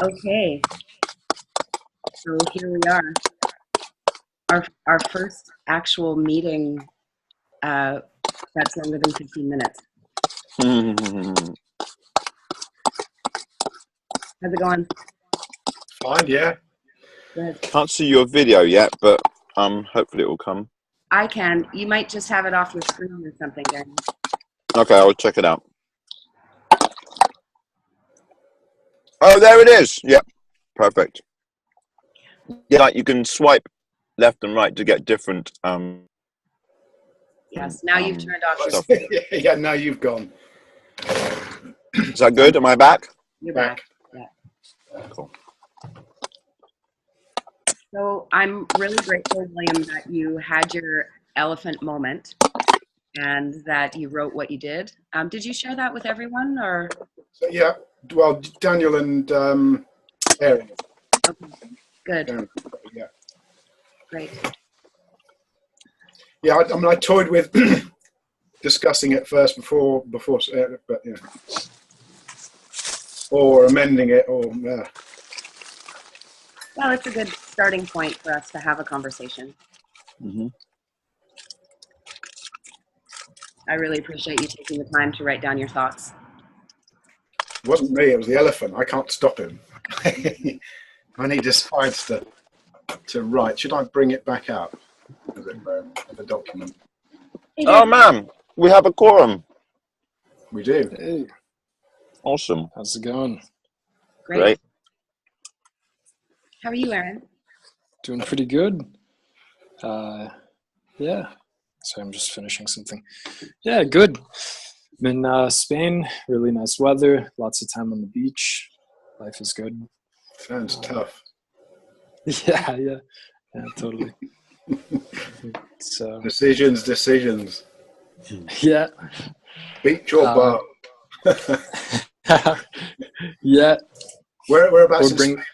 Okay, so here we are. Our first actual meeting that's longer than 15 minutes. How's it going? Fine, yeah. Good. Can't see your video yet, but hopefully it will come. I can. You might just have it off your screen or something, Danny. Okay, I'll check it out. Oh, there it is. Yep, perfect. Yeah, like you can swipe left and right to get different. Yes. Now you've turned off your Stuff. screen. Yeah, now you've gone. Is that good? Am I back? You're back. Yeah. Cool. So I'm really grateful, William, that you had your elephant moment and that you wrote what you did. Did you share that with everyone, or? So, yeah, well, Daniel and Erin. Okay. Good. Yeah. Great. Yeah, I mean, I toyed with discussing it first before, but yeah, or amending it, or Well, it's a good starting point for us to have a conversation. Mm-hmm. I really appreciate you taking the time to write down your thoughts. It wasn't me, it was the elephant. I can't stop him. When he decides to write, should I bring it back up? The document. Oh man, we have a quorum. We do. Hey, Awesome. how's it going? Great. How are you, Aaron? Doing pretty good. Yeah. So I'm just finishing something. Yeah, good. I'm in Spain. Really nice weather. Lots of time on the beach. Life is good. Sounds tough. Yeah, totally. So Decisions. yeah, Beach or bar? yeah. Whereabouts in Spain?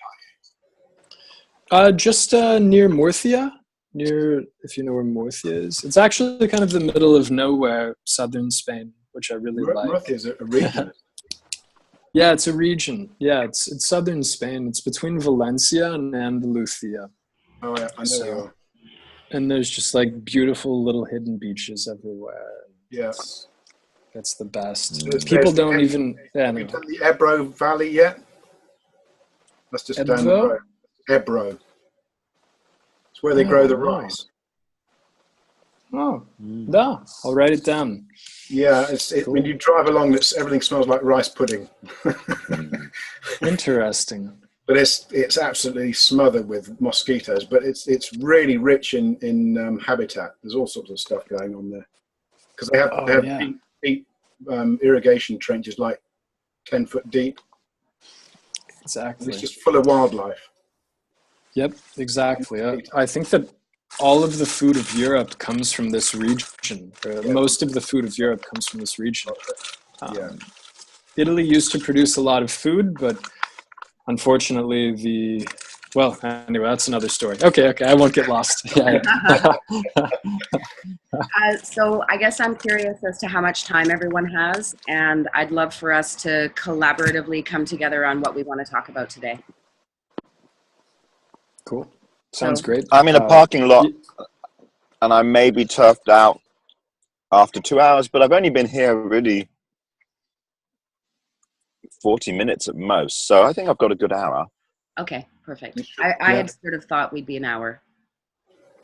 Just near Murcia. If you know where Murcia is, it's actually kind of the middle of nowhere, southern Spain, which I really like. Murcia is a region. Yeah, it's a region. Yeah, it's southern Spain. It's between Valencia and Andalusia. Oh, yeah, I know. And there's just like beautiful little hidden beaches everywhere. Yeah, that's the best. People don't even. Yeah, have you done the Ebro Valley yet? That's just down the road. Ebro. It's where they grow the rice. Oh, yeah. I'll write it down. Yeah, cool. When you drive along, everything smells like rice pudding. Interesting. But it's absolutely smothered with mosquitoes. But it's really rich in habitat. There's all sorts of stuff going on there because they have deep irrigation trenches, like 10 foot deep. Exactly. It's just full of wildlife. Yep, exactly. I think that all of the food of Europe comes from this region. Most of the food of Europe comes from this region. Italy used to produce a lot of food, but unfortunately anyway, that's another story. Okay, I won't get lost. Yeah. So I guess I'm curious as to how much time everyone has, and I'd love for us to collaboratively come together on what we want to talk about today. Cool. Sounds great. I'm in a parking lot, and I may be turfed out after 2 hours, but I've only been here really 40 minutes at most, so I think I've got a good hour. Okay, perfect. I had sort of thought we'd be an hour.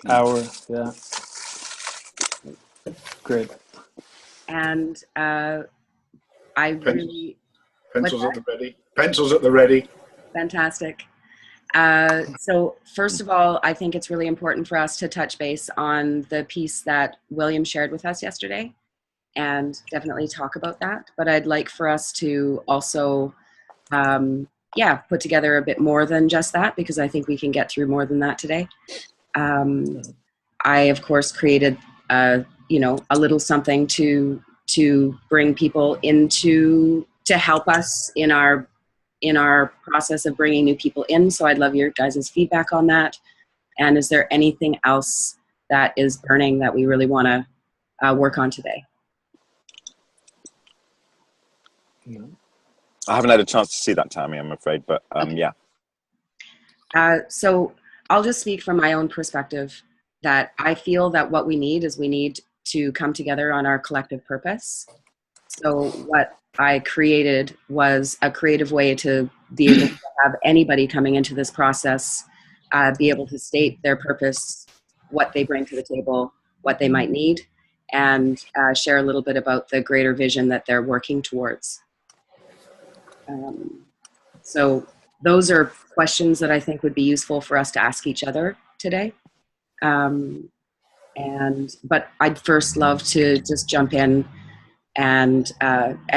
Yeah. Great. And Pencils at the ready. Pencils at the ready. Fantastic. So first of all, I think it's really important for us to touch base on the piece that William shared with us yesterday and definitely talk about that. But I'd like for us to also, put together a bit more than just that, because I think we can get through more than that today. I, of course, created, a little something to bring people to help us in our process of bringing new people in. So I'd love your guys' feedback on that. And is there anything else that is burning that we really want to work on today? No. I haven't had a chance to see that, Tammy, I'm afraid, but Okay. yeah. So I'll just speak from my own perspective that I feel that what we need to come together on our collective purpose. So what I created was a creative way to be able to have anybody coming into this process be able to state their purpose, what they bring to the table, what they might need, and share a little bit about the greater vision that they're working towards. So those are questions that I think would be useful for us to ask each other today. But I'd first love to just jump in and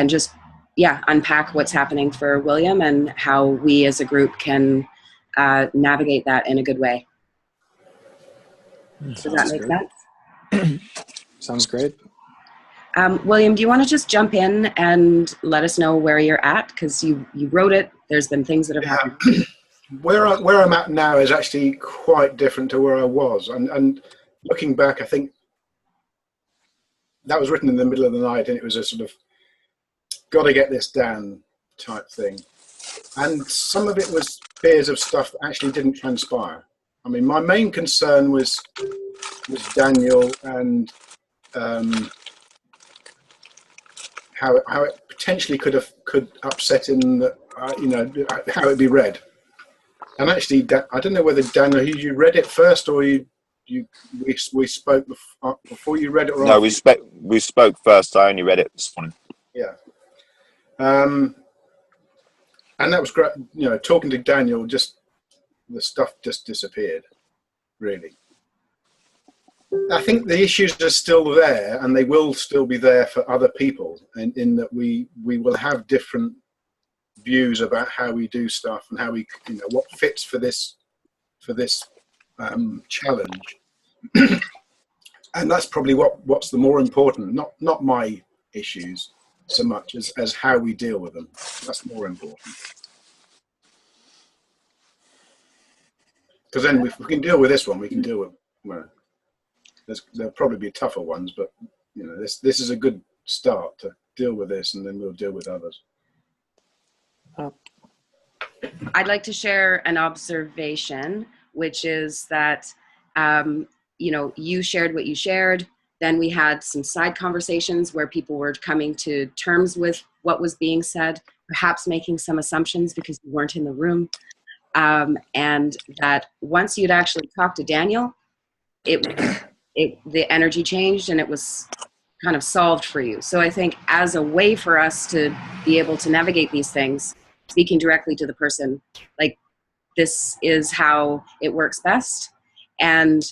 just unpack what's happening for William and how we as a group can navigate that in a good way. Does that make sense? Sounds great. William, do you want to just jump in and let us know where you're at? Because you wrote it. There's been things that have happened. Where I'm at now is actually quite different to where I was. And looking back, I think that was written in the middle of the night, and it was a sort of got to get this down type thing. And some of it was fears of stuff that actually didn't transpire. I mean, my main concern was Daniel and how it potentially could upset him, that how it'd be read. And actually, I don't know whether Daniel, you read it first, or we spoke before you read it. Or no, we spoke first. I only read it this morning. Yeah. And that was great. Talking to Daniel, just the stuff just disappeared. Really. I think the issues are still there, and they will still be there for other people, in that we will have different views about how we do stuff and how we, what fits for this challenge. And that's probably what's the more important, not my issues so much as how we deal with them. That's more important. Because then if we can deal with this one, we can deal with, there'll probably be tougher ones, but this is a good start to deal with this, and then we'll deal with others. I'd like to share an observation, which is that you shared what you shared. Then we had some side conversations where people were coming to terms with what was being said, perhaps making some assumptions because you weren't in the room. And that once you'd actually talked to Daniel, the energy changed and it was kind of solved for you. So I think as a way for us to be able to navigate these things, speaking directly to the person, like, this is how it works best. And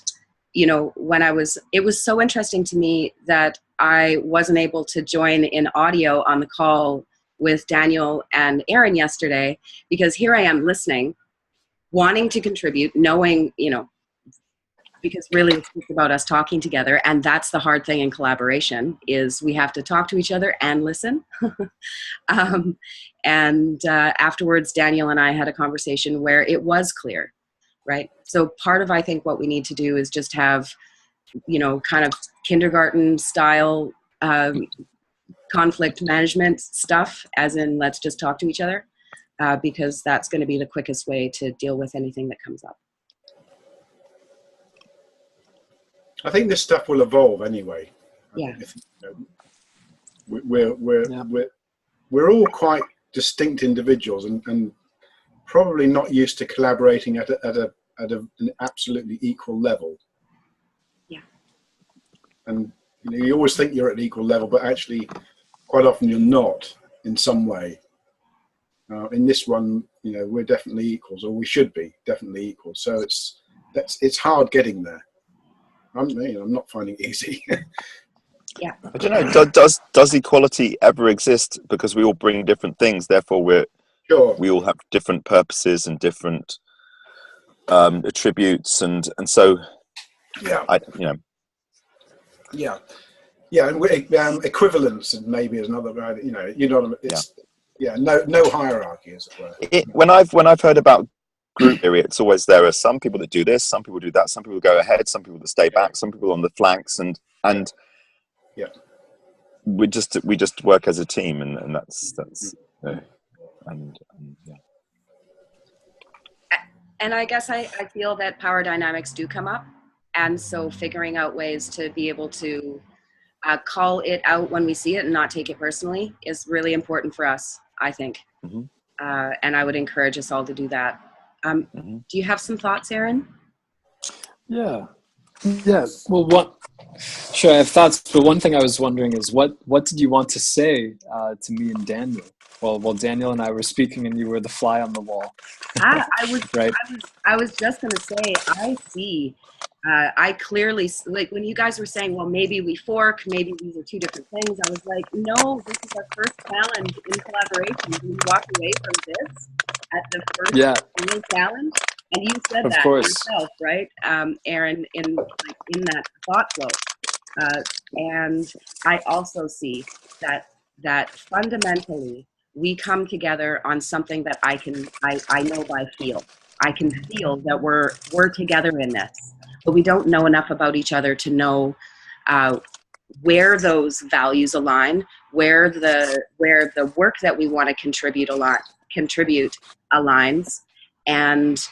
it was so interesting to me that I wasn't able to join in audio on the call with Daniel and Aaron yesterday, because here I am listening, wanting to contribute, knowing, because really it's just about us talking together. And that's the hard thing in collaboration, is we have to talk to each other and listen. Afterwards, Daniel and I had a conversation where it was clear, right? So part of, I think, what we need to do is just have, kind of kindergarten style conflict management stuff, as in let's just talk to each other, because that's going to be the quickest way to deal with anything that comes up. I think this stuff will evolve anyway. Yeah. We're all quite distinct individuals, and probably not used to collaborating at an absolutely equal level. Yeah. And you always think you're at an equal level, but actually, quite often you're not in some way. In this one, we're definitely equals, or we should be definitely equals. So it's hard getting there. I'm not finding it easy. Yeah. I don't know. Does equality ever exist? Because we all bring different things. Therefore, we all have different purposes and different attributes, and so yeah. Yeah. Yeah, and equivalence maybe is another word. No hierarchy, as it were. When I've heard about group theory, it's always there are some people that do this, some people do that, some people go ahead, some people that stay back, some people on the flanks, and we just work as a team, and that's yeah. And I guess I feel that power dynamics do come up. And so figuring out ways to be able to call it out when we see it and not take it personally is really important for us, I think. Mm-hmm. And I would encourage us all to do that. Do you have some thoughts, Aaron? Yeah. Well, sure, I have thoughts, but one thing I was wondering is what did you want to say to me and Daniel? Well, Daniel and I were speaking, and you were the fly on the wall. I was right. I was just going to say, I see. I clearly, like when you guys were saying, well, maybe we fork, maybe these are two different things. I was like, no, this is our first challenge in collaboration. We walked away from this at the first real challenge, and you said that yourself, right, Aaron, in that thought flow. And I also see that fundamentally we come together on something that I know by feel. I can feel that we're together in this, but we don't know enough about each other to know where those values align, where the work that we want to contribute aligns, and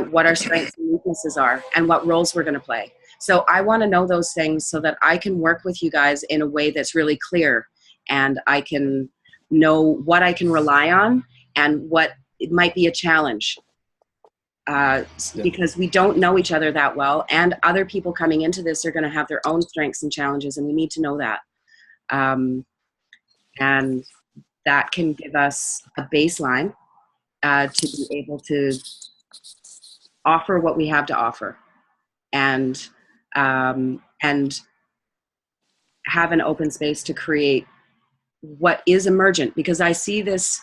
what our strengths and weaknesses are, and what roles we're going to play. So I want to know those things so that I can work with you guys in a way that's really clear, and I can know what I can rely on and what it might be a challenge. Because we don't know each other that well, and other people coming into this are going to have their own strengths and challenges, and we need to know that. And that can give us a baseline to be able to offer what we have to offer, and have an open space to create what is emergent, because I see this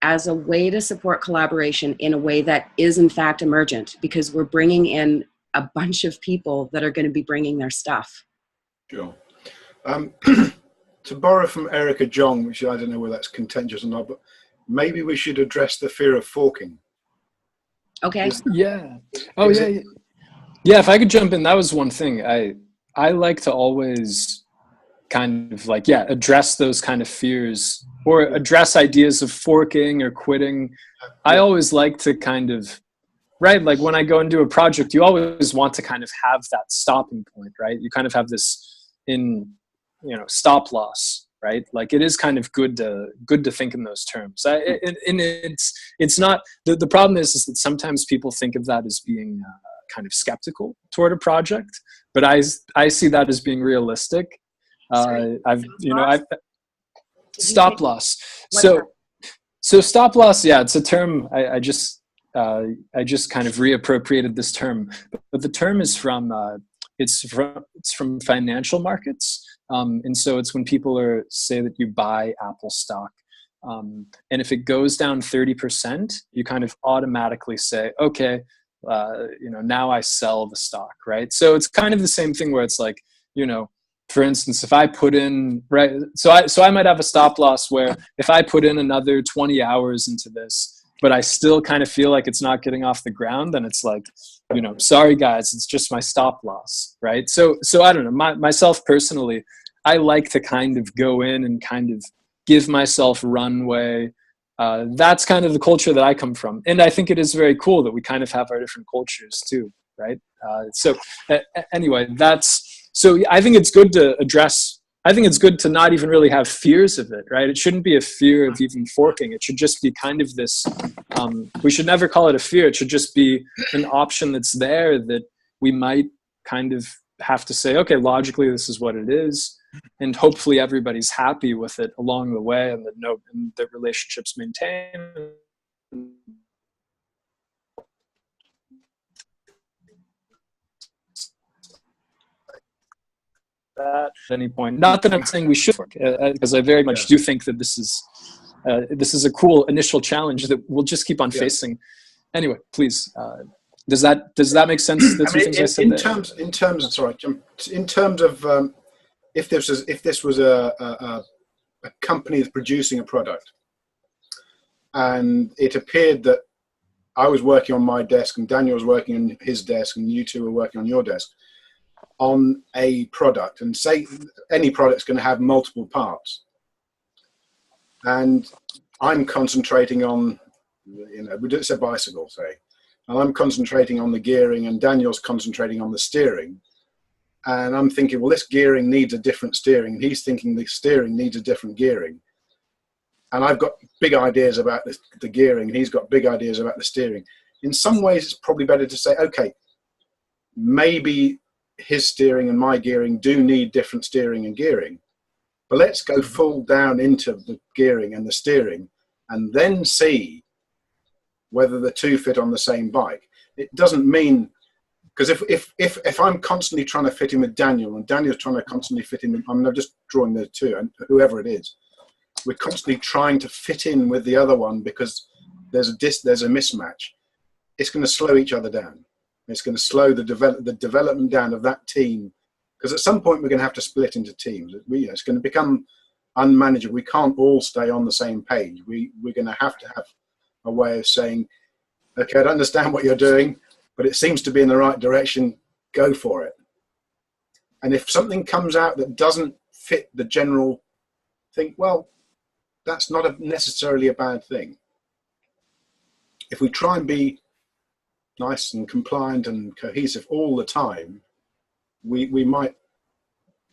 as a way to support collaboration in a way that is in fact emergent, because we're bringing in a bunch of people that are going to be bringing their stuff. Sure. To borrow from Erica Jong, which I don't know whether that's contentious or not, but maybe we should address the fear of forking. Okay. Yeah. Oh, yeah. Yeah, if I could jump in, that was one thing. I like to always kind of like, address those kind of fears, or address ideas of forking or quitting. I always like to kind of, right, like when I go and do a project, you always want to kind of have that stopping point, right? You kind of have this stop loss, right? Like it is kind of good to think in those terms. And it's not, the problem is that sometimes people think of that as being kind of skeptical toward a project, but I see that as being realistic. Stop loss. So stop loss, it's a term I just kind of reappropriated this term, but the term is from it's from financial markets, and so it's when people say that you buy Apple stock, and if it goes down 30%, you kind of automatically say, okay, now I sell the stock, right? So it's kind of the same thing where it's like, for instance, if I put in, right, so I might have a stop loss where if I put in another 20 hours into this, but I still kind of feel like it's not getting off the ground, then it's like, sorry guys, it's just my stop loss, right? So I don't know, myself personally, I like to kind of go in and kind of give myself runway. That's kind of the culture that I come from. And I think it is very cool that we kind of have our different cultures too, right? Anyway, so I think it's good to address, I think it's good to not even really have fears of it, right? It shouldn't be a fear of even forking. It should just be kind of this, we should never call it a fear. It should just be an option that's there that we might kind of have to say, okay, logically, this is what it is. And hopefully everybody's happy with it along the way, and the relationships maintain. At any point, not that I'm saying we should work, because I very much do think that this is a cool initial challenge that we'll just keep on facing. Anyway, please, does that make sense? The two things I said. In terms of if this was a company that's producing a product, and it appeared that I was working on my desk and Daniel was working on his desk and you two were working on your desk on a product, and say any product's going to have multiple parts, and I'm concentrating on, it's a bicycle, say, and I'm concentrating on the gearing, and Daniel's concentrating on the steering. And I'm thinking, well, this gearing needs a different steering. And he's thinking the steering needs a different gearing. And I've got big ideas about the gearing, and he's got big ideas about the steering. In some ways, it's probably better to say, okay, maybe his steering and my gearing do need different steering and gearing. But let's go full down into the gearing and the steering and then see whether the two fit on the same bike. It doesn't mean... Because if I'm constantly trying to fit in with Daniel, and Daniel's trying to constantly fit in, I'm just drawing the two, and whoever it is, we're constantly trying to fit in with the other one because there's a mismatch. It's going to slow each other down. It's going to slow the development down of that team, because at some point we're going to have to split into teams. It's going to become unmanageable. We can't all stay on the same page. We're going to have a way of saying, okay, I don't understand what you're doing, but it seems to be in the right direction, go for it. And if something comes out that doesn't fit the general thing, well, that's not necessarily a bad thing. If we try and be nice and compliant and cohesive all the time, we might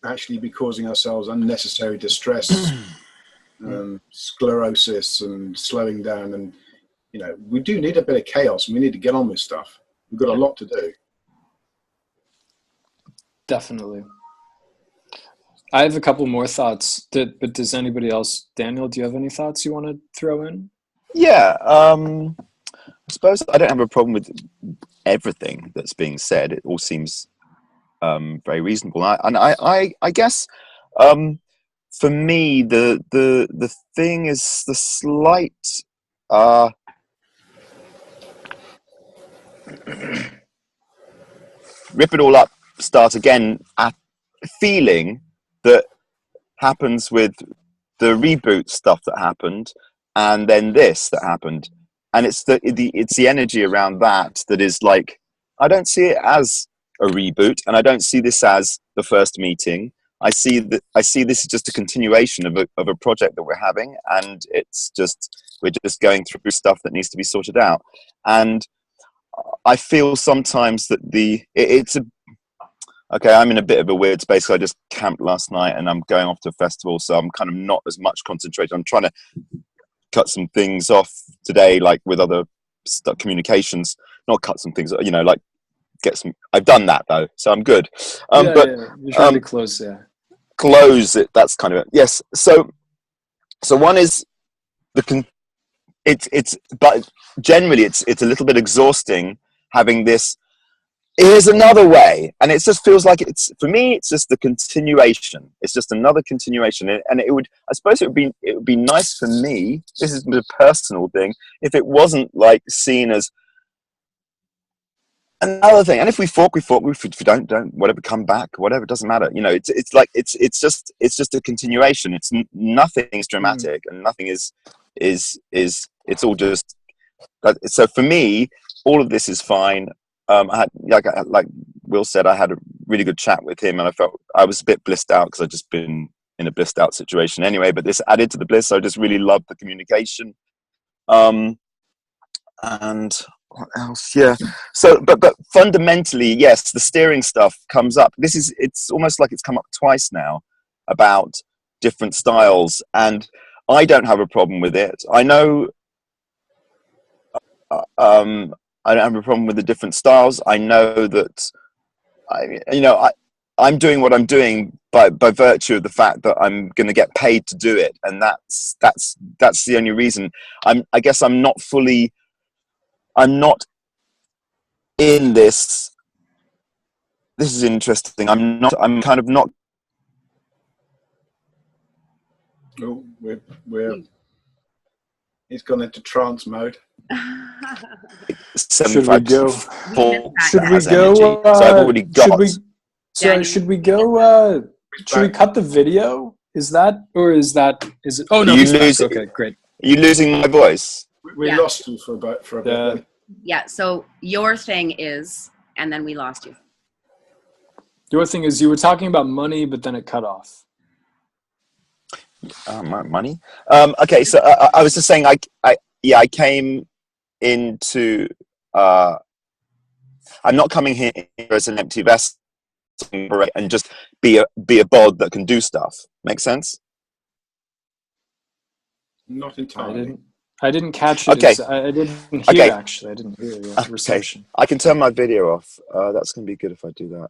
actually be causing ourselves unnecessary distress, sclerosis and slowing down. And, we do need a bit of chaos, and we need to get on with stuff. We've got a lot to do. Definitely. I have a couple more thoughts, but does anybody else? Daniel, do you have any thoughts you want to throw in? Yeah, I suppose I don't have a problem with everything that's being said. It all seems very reasonable. I guess for me the thing is the slight rip it all up, start again at feeling that happens with the reboot stuff that happened, and then this that happened, and it's the energy around that is like, I don't see it as a reboot, and I don't see this as the first meeting. I see this as just a continuation of a project that we're having, and we're just going through stuff that needs to be sorted out. And I feel sometimes that I'm in a bit of a weird space. I just camped last night and I'm going off to a festival, so I'm kind of not as much concentrated. I'm trying to cut some things off today, like with other communications, not cut some things, like get some. I've done that though, so I'm good. You're trying to close close it. That's kind of it. Yes. So one is but generally it's a little bit exhausting having this. Here's another way, and it just feels like for me it's just the continuation. It's just another continuation, and I suppose it would be nice for me, this is a personal thing, if it wasn't like seen as another thing. And if we fork, if we don't, whatever, come back, whatever, it doesn't matter. It's like it's just a continuation. It's nothing's dramatic, and nothing is it's all just. So for me, all of this is fine. I had, like Will said, I had a really good chat with him, and I felt I was a bit blissed out because I'd just been in a blissed out situation anyway. But this added to the bliss. So I just really loved the communication. And what else? Yeah. So, but fundamentally, yes, the steering stuff comes up. It's almost like it's come up twice now about different styles, and I don't have a problem with it. I know. I don't have a problem with the different styles. I know that, I'm doing what I'm doing by virtue of the fact that I'm going to get paid to do it, and that's the only reason. I guess I'm not in this. This is interesting. I'm kind of not. Oh, he's gone into trance mode. Should we go? Should we go? So I've already got. Should we go? Should we cut the video? Is it? Oh no, okay, great. Are you losing my voice? We lost you for a bit. Yeah. So your thing is, and then we lost you. Your thing is, you were talking about money, but then it cut off. Money. Okay, so I was just saying, I came into. I'm not coming here as an empty vessel and just be a bod that can do stuff. Make sense? Not entirely. I didn't catch it. Okay. I didn't hear, actually. I didn't hear your reception. I can turn my video off. That's going to be good if I do that.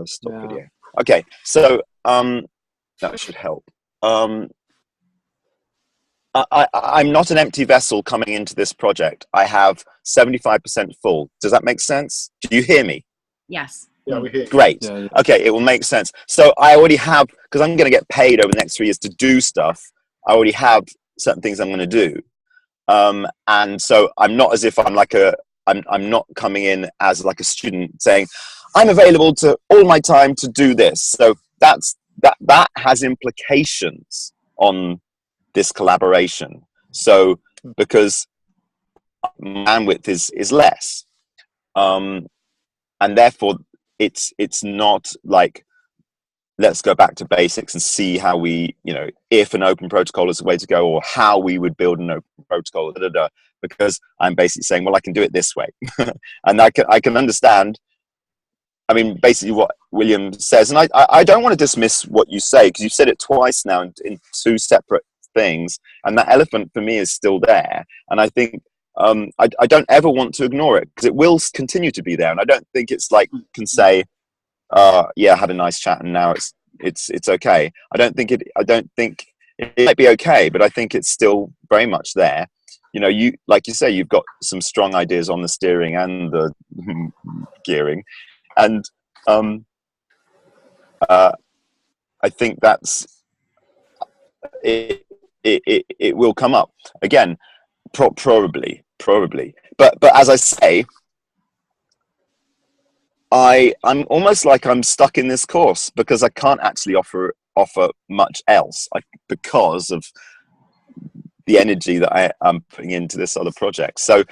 Stop video. Okay, so that should help. I'm not an empty vessel coming into this project. I have 75% full. Does that make sense? Do you hear me? Yes. Yeah, we hear you. Great. Yeah. Okay, it will make sense. So I already have, because I'm going to get paid over the next 3 years to do stuff. I already have certain things I'm going to do. And so I'm not as if I'm like I'm not coming in as like a student saying, I'm available to all my time to do this. So that has implications on this collaboration. So because bandwidth is less, and therefore it's not like, let's go back to basics and see how we, if an open protocol is the way to go, or how we would build an open protocol, because I'm basically saying, well, I can do it this way. And I can understand, I mean, basically what William says, and I don't want to dismiss what you say, because you've said it twice now in two separate things, and that elephant for me is still there. And I think I don't ever want to ignore it, because it will continue to be there. And I don't think it's like, can say, yeah, I had a nice chat and now it's okay. I don't think it might be okay, but I think it's still very much there. You, like you say, you've got some strong ideas on the steering and the gearing, and I think that's it. It will come up again, probably. But as I say, I'm almost like I'm stuck in this course, because I can't actually offer much else, because of the energy that I'm putting into this other project. So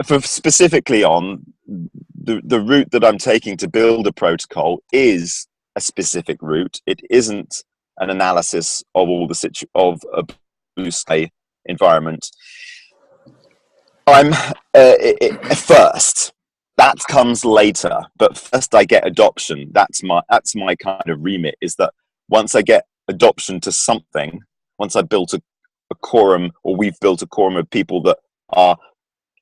for specifically on the route that I'm taking to build a protocol is a specific route. It isn't an analysis of all of a blue sky environment. I'm first. That comes later, but first I get adoption. That's my kind of remit, is that once I get adoption to something, once I built a quorum, or we've built a quorum of people that are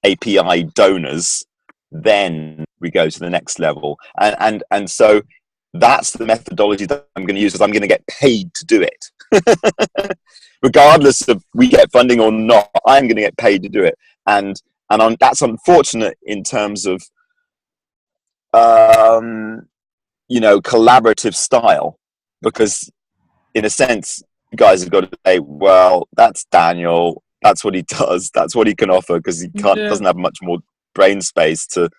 API donors, then we go to the next level. And so that's the methodology that I'm going to use, because I'm going to get paid to do it. Regardless of we get funding or not, I'm going to get paid to do it. And that's unfortunate in terms of collaborative style, because in a sense, you guys have got to say, well, that's Daniel, that's what he does, that's what he can offer, because he doesn't have much more brain space to.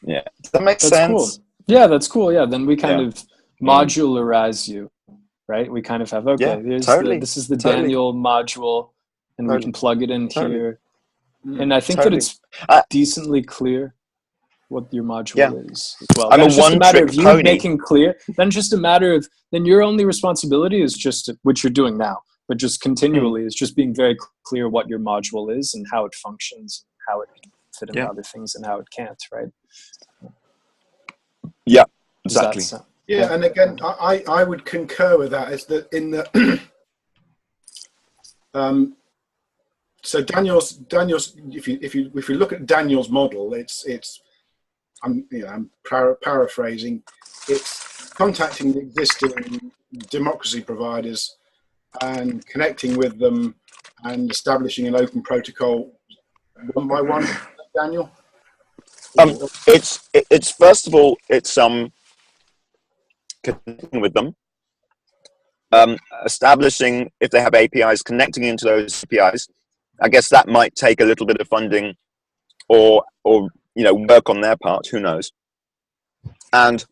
Yeah, does that make sense? Cool. Yeah, that's cool. Yeah, then we kind of modularize you, right? We kind of have, okay, this is the Daniel module, and we can plug it in here. And I think that it's decently clear what your module is as well. Then it's just a matter of you making clear. Then just a matter of, then your only responsibility is just, which you're doing now, but just continually is just being very clear what your module is and how it functions, and how it can fit into other things and how it can't, right? Yeah, exactly. Yeah, and again, I would concur with that. Is that in the so Daniel's if you look at Daniel's model, I'm paraphrasing. It's contacting the existing democracy providers and connecting with them and establishing an open protocol one by one. Daniel, it's first of all, it's connecting with them, establishing, if they have APIs, connecting into those APIs. I guess that might take a little bit of funding, or work on their part. Who knows? But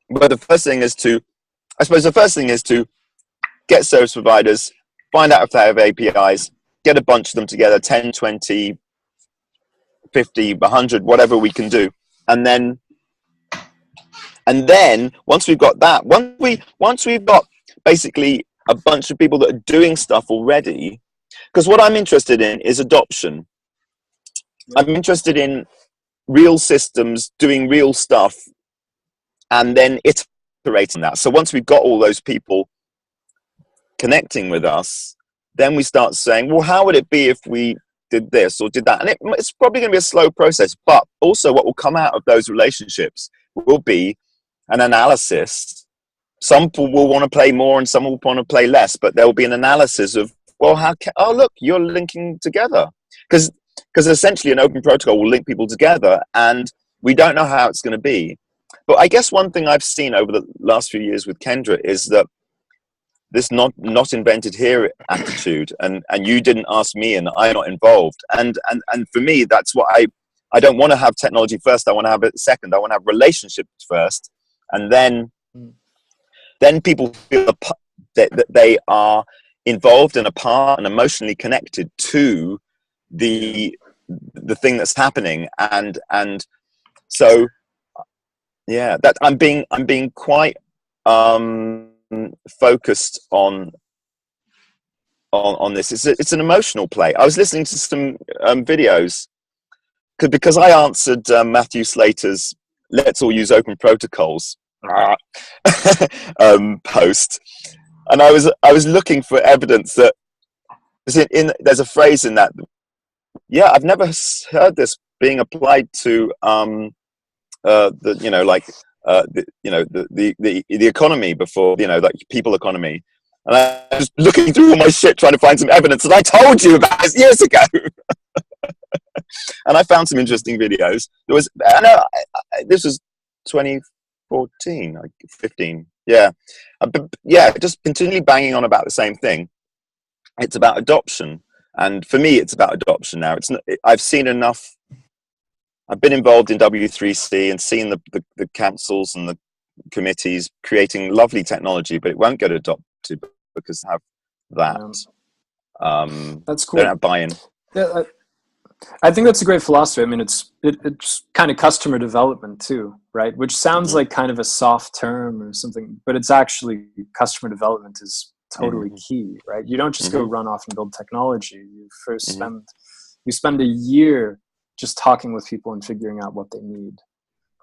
the first thing is to get service providers, find out if they have APIs, get a bunch of them together, 10, 20, 50, 100, whatever we can do, and then And then once we've got that, once we've got basically a bunch of people that are doing stuff already, because what I'm interested in is adoption. I'm interested in real systems doing real stuff and then iterating that. So once we've got all those people connecting with us, then we start saying, well, how would it be if we did this or did that? And it's probably going to be a slow process, but also what will come out of those relationships will be an analysis. Some people will want to play more and some will want to play less, but there will be an analysis of, well, oh, look, you're linking together. Because essentially an open protocol will link people together, and we don't know how it's going to be. But I guess one thing I've seen over the last few years with Kendra is that this not invented here attitude, and you didn't ask me and I'm not involved. And for me, that's what I don't want to have technology first. I want to have it second. I want to have relationships first. And then people feel that they are involved and a part and emotionally connected to the thing that's happening. And so, yeah, that I'm being quite focused on this. It's an emotional play. I was listening to some videos because I answered Matthew Slater's "Let's all use open protocols" post, and I was looking for evidence that there's a phrase in that. Yeah, I've never heard this being applied to the economy before, like people economy. And I was looking through all my shit trying to find some evidence that I told you about this years ago. And I found some interesting videos. This was 2014, 15. Yeah. Just continually banging on about the same thing. It's about adoption. And for me, it's about adoption now. I've seen enough. I've been involved in W3C and seen the councils and the committees creating lovely technology, but it won't get adopted because have that. That's cool. They don't have buy-in. Yeah, I think that's a great philosophy. I mean, it's kind of customer development too, right? Which sounds like kind of a soft term or something, but it's actually customer development is totally key, right? You don't just go run off and build technology. You first spend a year just talking with people and figuring out what they need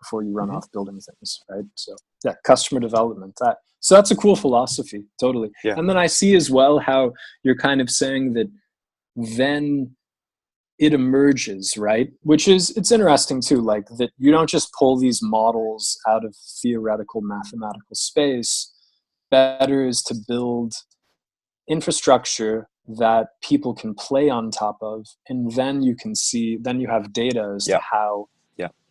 before you run off building things, right? So yeah, customer development. So that's a cool philosophy, totally. Yeah. And then I see as well how you're kind of saying that then it emerges, right? Which is, it's interesting too, like that you don't just pull these models out of theoretical mathematical space. Better is to build infrastructure that people can play on top of, and then you have data as to how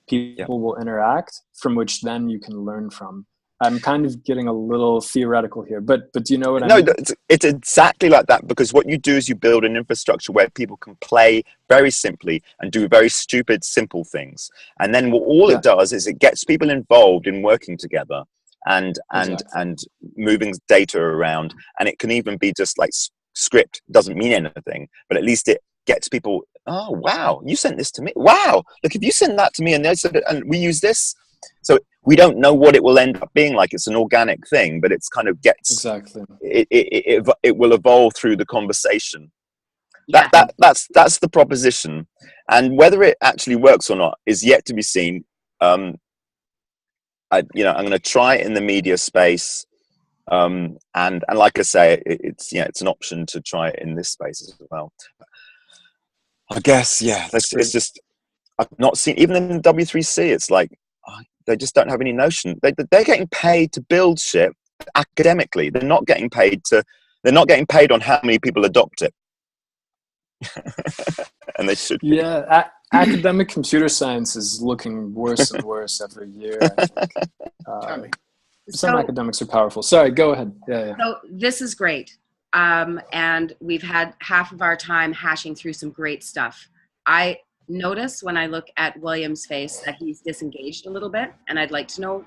people will interact, from which then you can learn from. I'm kind of getting a little theoretical here, but do you know what I mean? No, it's exactly like that, because what you do is you build an infrastructure where people can play very simply and do very stupid, simple things. And then all it does is it gets people involved in working together and moving data around. And it can even be just like script, doesn't mean anything, but at least it gets people, oh, wow, you sent this to me. Wow, look, if you send that to me and we use this. So we don't know what it will end up being like. It's an organic thing, but it's kind of it will evolve through the conversation. Yeah. That's the proposition, and whether it actually works or not is yet to be seen. I'm going to try it in the media space, and like I say, it's an option to try it in this space as well. I guess it's just I've not seen, even in the W3C. It's like they just don't have any notion. They're getting paid to build shit academically. They're not getting paid on how many people adopt it. And they should be. Yeah, academic computer science is looking worse and worse every year, I think. Some academics are powerful. Sorry, go ahead. Yeah. So this is great. And we've had half of our time hashing through some great stuff. I notice when I look at William's face that he's disengaged a little bit, and I'd like to know.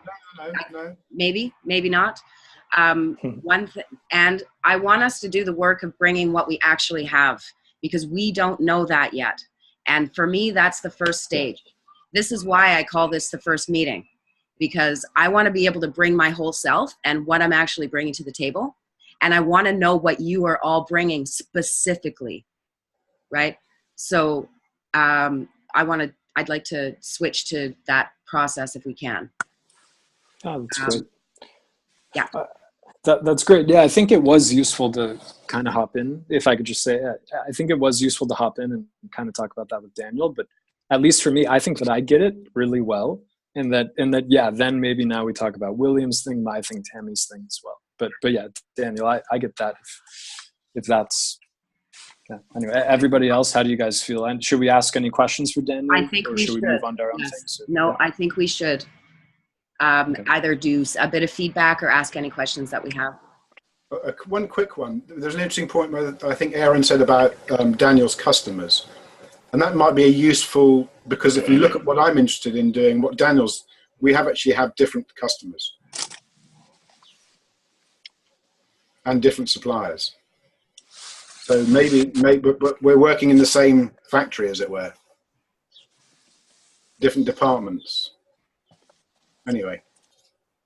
No. Maybe not. And I want us to do the work of bringing what we actually have, because we don't know that yet. And for me, that's the first stage. This is why I call this the first meeting. because I want to be able to bring my whole self and what I'm actually bringing to the table. And I want to know what you are all bringing specifically, right? So I'd like to switch to that process if we can. Oh, that's great. Yeah. That's great. Yeah, I think it was useful to kind of hop in. If I could just say, I think it was useful to hop in and kind of talk about that with Daniel. But at least for me, I think that I get it really well, and that yeah, then maybe now we talk about William's thing, my thing, Tammy's thing as well. But yeah, Daniel, I get that. If that's yeah. Anyway, everybody else, how do you guys feel? And should we ask any questions for Daniel? I think or we should should. we move on to our own Yes. things? No, Yeah. I think we should either do a bit of feedback or ask any questions that we have. One quick one. There's an interesting point where I think Aaron said about Daniel's customers. And that might be a useful, because if you look at what I'm interested in doing, what Daniel's, we actually have different customers and different suppliers. So maybe but we're working in the same factory, as it were. Different departments. Anyway.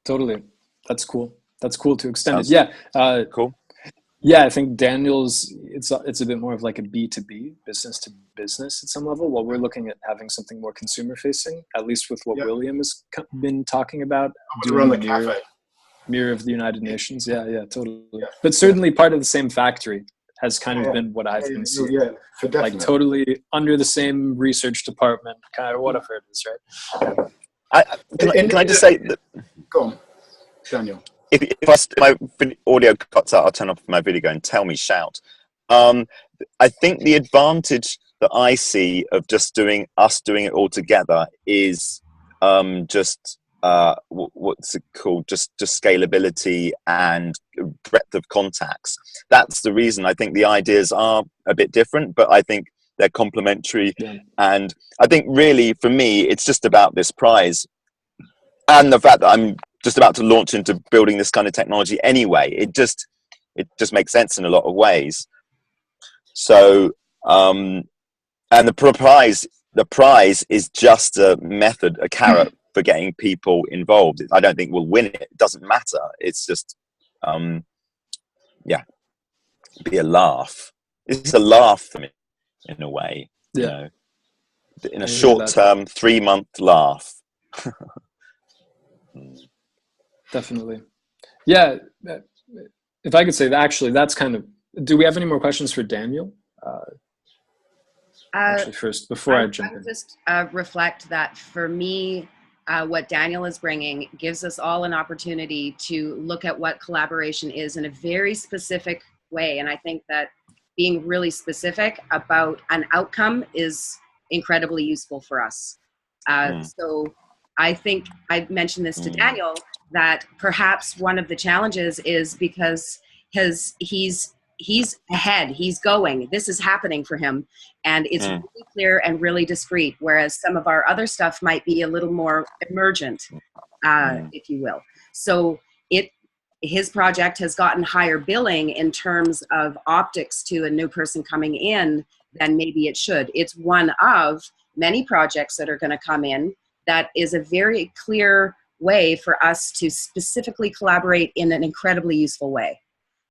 Totally. That's cool. That's cool to extend it. Yeah. Cool. Yeah, I think Daniel's, it's a bit more of like a B2B, business to business at some level, while we're looking at having something more consumer facing, at least with what William has been talking about. Doing the cafe. Mirror of the United Nations. Yeah, totally. Yeah. But certainly part of the same factory has kind of been what I've been seeing. Yeah, for definite. Like totally under the same research department, kind of whatever it is, right? Can I just say that? Go on, Daniel. If my audio cuts out, I'll turn off my video and tell me, shout. I think the advantage that I see of just doing it all together is just what's it called? Just scalability and breadth of contacts. That's the reason. I think the ideas are a bit different, but I think they're complementary. Yeah. And I think really for me, it's just about this prize and the fact that I'm just about to launch into building this kind of technology anyway. It just makes sense in a lot of ways. So, and the prize is just a method, a carrot for getting people involved. I don't think we'll win it. It doesn't matter. It's just, be a laugh. It's a laugh for me in a way, you know, in a short-term 3-month laugh. Definitely. Yeah. If I could say that, actually, that's kind of, do we have any more questions for Daniel? Actually, first, before I jump in. Just reflect that for me, what Daniel is bringing gives us all an opportunity to look at what collaboration is in a very specific way. And I think that being really specific about an outcome is incredibly useful for us. So I think I mentioned this to Daniel, that perhaps one of the challenges is because he's ahead, he's going, this is happening for him, and it's really clear and really discreet, whereas some of our other stuff might be a little more emergent, if you will. So his project has gotten higher billing in terms of optics to a new person coming in than maybe it should. It's one of many projects that are going to come in that is a very clear way for us to specifically collaborate in an incredibly useful way.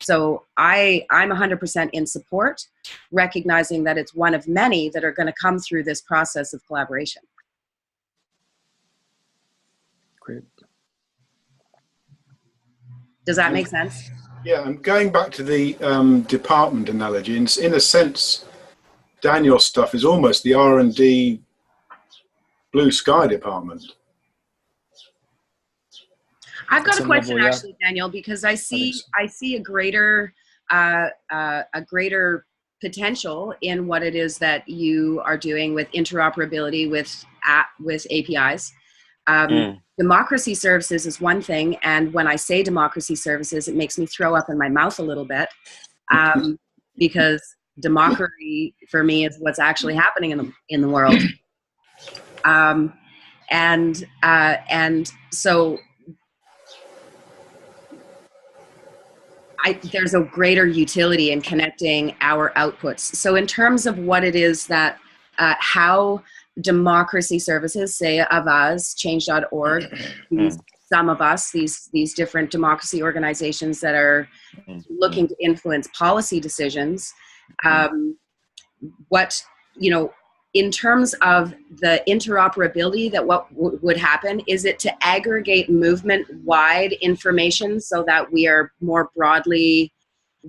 So I'm 100% in support, recognizing that it's one of many that are going to come through this process of collaboration. Great. Does that make sense? Yeah, and going back to the department analogy, in a sense, Daniel's stuff is almost the R&D blue sky department. I've got a question actually, Daniel, because I see a greater potential in what it is that you are doing with interoperability with APIs. Democracy services is one thing, and when I say democracy services, it makes me throw up in my mouth a little bit, because democracy for me is what's actually happening in the world, and so there's a greater utility in connecting our outputs. So in terms of what it is that how democracy services, say Avaz, change.org, some of us, these different democracy organizations that are looking to influence policy decisions, what, you know, in terms of the interoperability, that what would happen, is it to aggregate movement-wide information so that we are more broadly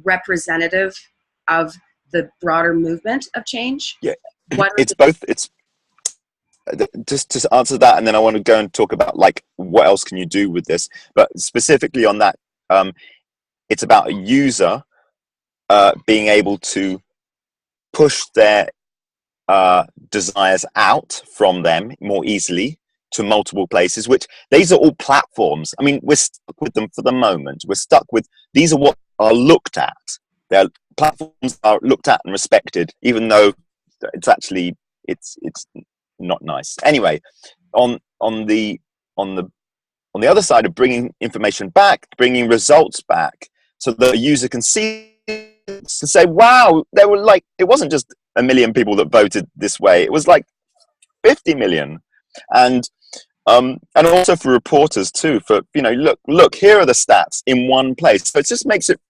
representative of the broader movement of change? Yeah, it's both. It's just to answer that, and then I want to go and talk about like what else can you do with this. But specifically on that, it's about a user being able to push their desires out from them more easily to multiple places, which these are all platforms. I mean, we're stuck with them for the moment. We're stuck with, these are what are looked at. Their platforms are looked at and respected, even though it's actually, it's not nice. Anyway, on the other side of bringing information back, bringing results back, so that a user can see, to say, wow, there were like, it wasn't just 1 million people that voted this way, it was like 50 million. And also for reporters too, for, you know, look, here are the stats in one place. So it just makes it,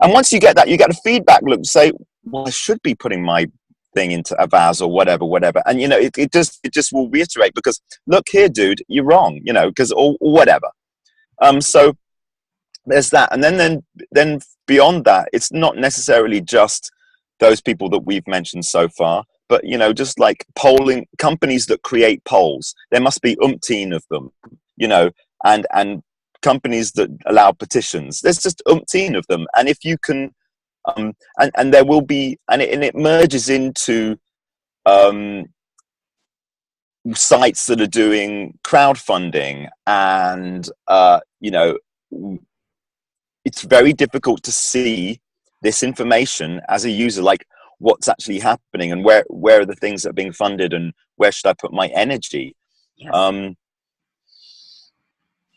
and once you get that, you get a feedback loop to say, well, I should be putting my thing into Avaz or whatever. And, you know, it just will reiterate, because look here, dude, you're wrong, you know, because, or whatever. So there's that. And then beyond that, it's not necessarily just those people that we've mentioned so far, but, you know, just like polling companies that create polls, there must be umpteen of them, you know, and companies that allow petitions, there's just umpteen of them. And if you can, and there will be, and it merges into sites that are doing crowdfunding, and you know, it's very difficult to see this information as a user, like what's actually happening and where are the things that are being funded and where should I put my energy.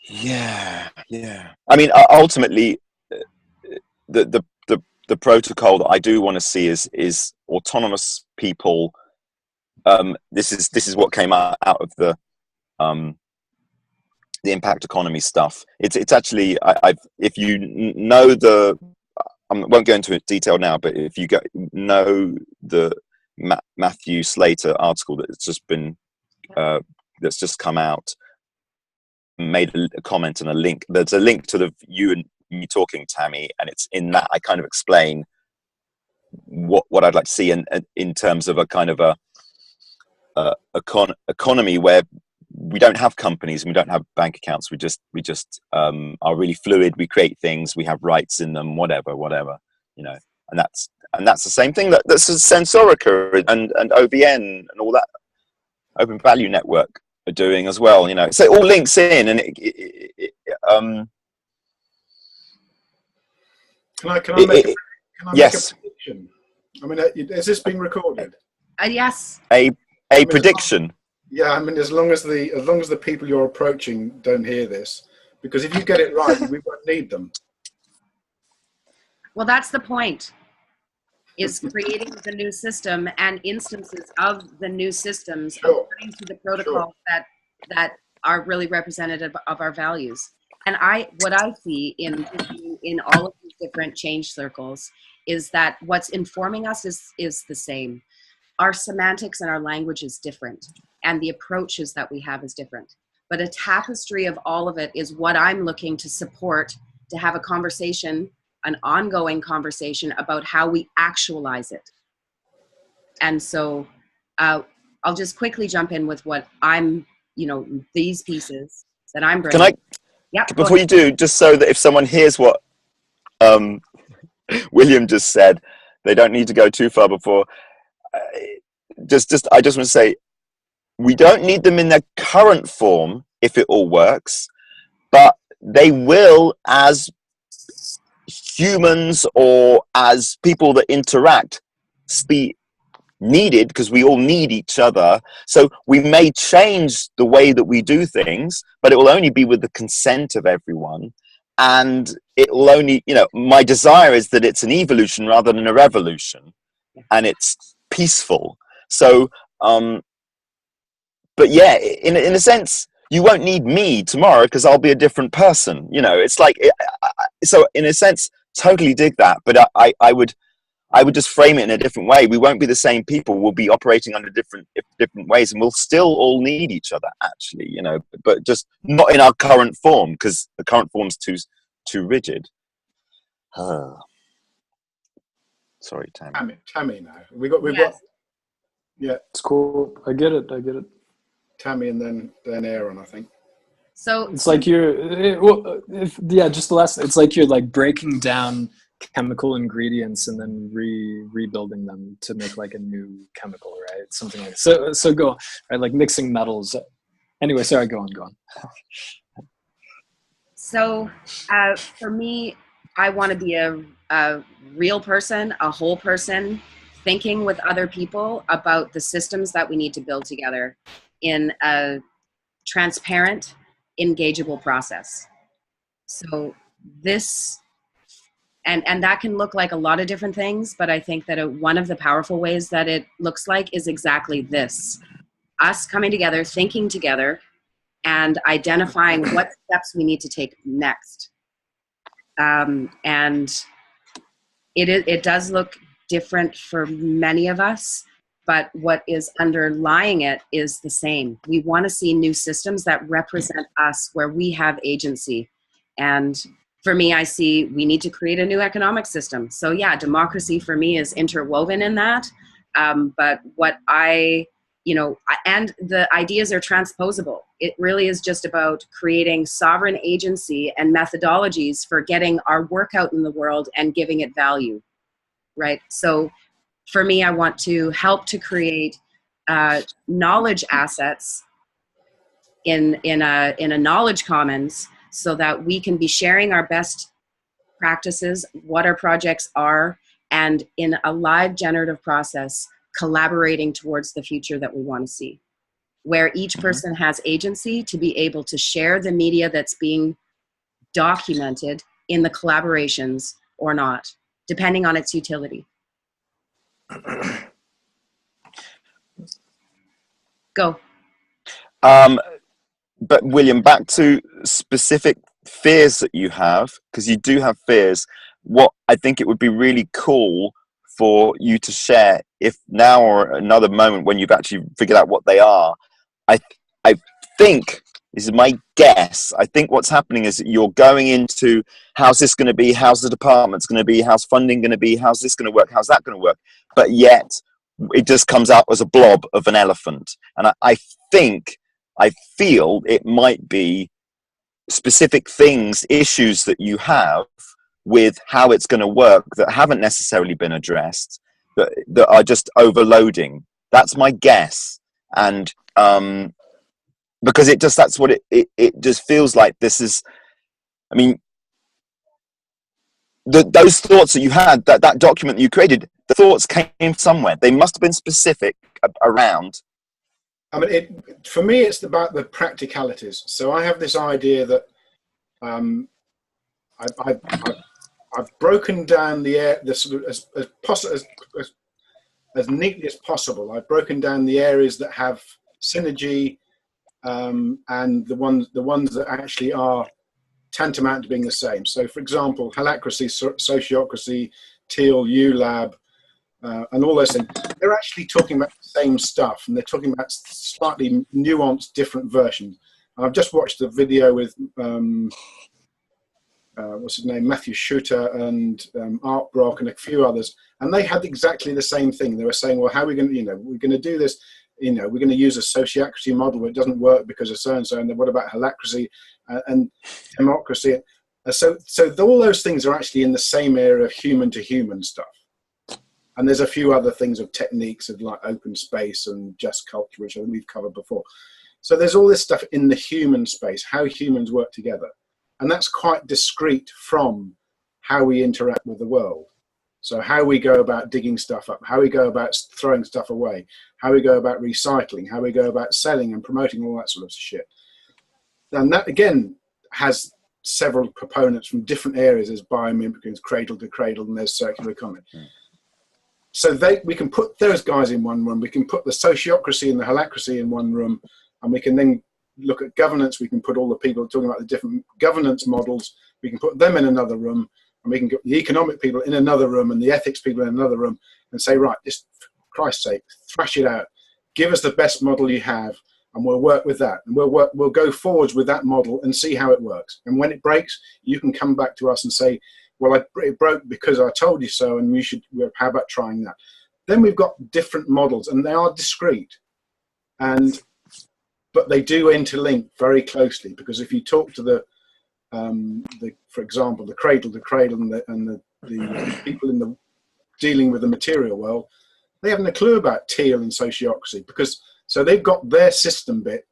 Yes. Yeah. I mean, ultimately, the protocol that I do want to see is autonomous people. This is what came out of the impact economy stuff. It's actually, if you know I won't go into detail now, but if you know the Matthew Slater article that's just been that's just come out, made a comment and a link. There's a link to you and me talking, Tammy, and it's in that I kind of explain what I'd like to see in terms of a kind of a economy where we don't have companies and we don't have bank accounts. We just are really fluid. We create things. We have rights in them. Whatever, you know. And that's the same thing that's Sensorica and OBN and all that Open Value Network are doing as well. You know, so it all links in, and Can I make a prediction? I mean, is this being recorded? Yes. A prediction. Yeah, I mean, as long as the people you're approaching don't hear this, because if you get it right, we won't need them. Well, that's the point, is creating the new system and instances of the new systems according to the protocols that are really representative of our values. And what I see in all of these different change circles is that what's informing us is the same. Our semantics and our language is different, and the approaches that we have is different. But a tapestry of all of it is what I'm looking to support, to have a conversation, an ongoing conversation about how we actualize it. And so I'll just quickly jump in with what I'm, you know, these pieces that I'm bringing. Can I? Yeah. Before you do, just so that if someone hears what William just said, they don't need to go too far before. I just want to say, we don't need them in their current form if it all works, but they will, as humans or as people that interact, be needed, because we all need each other. So we may change the way that we do things, but it will only be with the consent of everyone. And it will only, you know, my desire is that it's an evolution rather than a revolution, and it's peaceful. So but yeah, in a sense, you won't need me tomorrow because I'll be a different person. You know, it's like, so in a sense, totally dig that. But I would just frame it in a different way. We won't be the same people. We'll be operating under different ways, and we'll still all need each other, actually, you know, but just not in our current form, because the current form's too rigid. Sorry, Tammy. Tammy now. We've got, yeah. It's cool. I get it. Tammy and then Aaron, I think. So it's like just the last, it's like you're like breaking down chemical ingredients and then rebuilding them to make like a new chemical, right? Something like that. So go, right? Like mixing metals. Anyway, sorry, go on. So for me, I want to be a real person, a whole person, thinking with other people about the systems that we need to build together in a transparent, engageable process. So this, and that can look like a lot of different things, but I think that one of the powerful ways that it looks like is exactly this. Us coming together, thinking together, and identifying what steps we need to take next. And it does look different for many of us, but what is underlying it is the same. We want to see new systems that represent us, where we have agency. And for me, I see we need to create a new economic system. So yeah, democracy for me is interwoven in that. But what and the ideas are transposable. It really is just about creating sovereign agency and methodologies for getting our work out in the world and giving it value, right? So for me, I want to help to create knowledge assets in a knowledge commons, so that we can be sharing our best practices, what our projects are, and in a live generative process, collaborating towards the future that we want to see, where each person has agency to be able to share the media that's being documented in the collaborations or not, depending on its utility. Go. But William, back to specific fears that you have, because you do have fears. What I think it would be really cool for you to share, if now or another moment when you've actually figured out what they are. I think, this is my guess, I think what's happening is that you're going into, how's this going to be, how's the department's going to be, how's funding going to be, how's this going to work, how's that going to work, but yet it just comes out as a blob of an elephant. And I feel it might be specific things, issues that you have with how it's going to work that haven't necessarily been addressed, that are just overloading. That's my guess. And because that's what it just feels like. This is, I mean, those thoughts that you had, that document that you created, the thoughts came somewhere. They must have been specific around. I mean, for me, it's about the practicalities. So I have this idea that I've broken down the air, as neatly as possible. I've broken down the areas that have synergy, and the ones that actually are tantamount to being the same. So, for example, halacracy, sociocracy, Teal, ULab, and all those things, they're actually talking about the same stuff, and they're talking about slightly nuanced, different versions. And I've just watched a video with what's his name, Matthew Shooter and Art Brock and a few others, and they had exactly the same thing. They were saying, well, how are we going to, we're going to do this, we're going to use a sociocracy model, but it doesn't work because of so-and-so, and then what about halacracy and democracy? So all those things are actually in the same area of human-to-human stuff. And there's a few other things of techniques of like open space and just culture, which we've covered before. So there's all this stuff in the human space, how humans work together. And that's quite discrete from how we interact with the world. So how we go about digging stuff up, how we go about throwing stuff away, how we go about recycling, how we go about selling and promoting, all that sort of shit. And that, again, has several components from different areas. There's biomimicry, cradle to cradle, and there's circular economy. So we can put those guys in one room. We can put the sociocracy and the halacracy in one room, and we can then look at governance. We can put all the people talking about the different governance models. We can put them in another room, and we can get the economic people in another room and the ethics people in another room, and say, right, just for Christ's sake, thrash it out. Give us the best model you have, and we'll work with that. And we'll go forwards with that model and see how it works. And when it breaks, you can come back to us and say, well, it broke because I told you so, and how about trying that? Then we've got different models, and they are discrete, but they do interlink very closely, because if you talk to for example, the cradle to cradle and the people dealing with the material world, they haven't a clue about teal and sociocracy, so they've got their system bit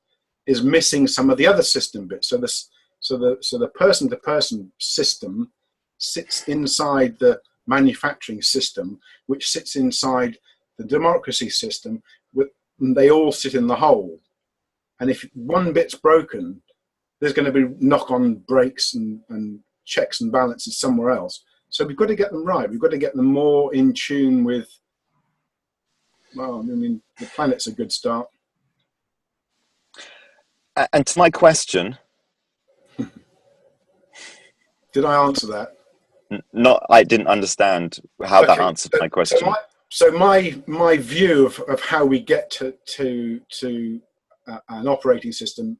is missing some of the other system bits. So the person to person system sits inside the manufacturing system, which sits inside the democracy system, and they all sit in the whole. And if one bit's broken, there's going to be knock-on breaks and checks and balances somewhere else. So we've got to get them right. We've got to get them more in tune with, well, I mean, the planet's a good start. And to my question... Did I answer that? I didn't understand how that answered my question. So my view of how we get to an operating system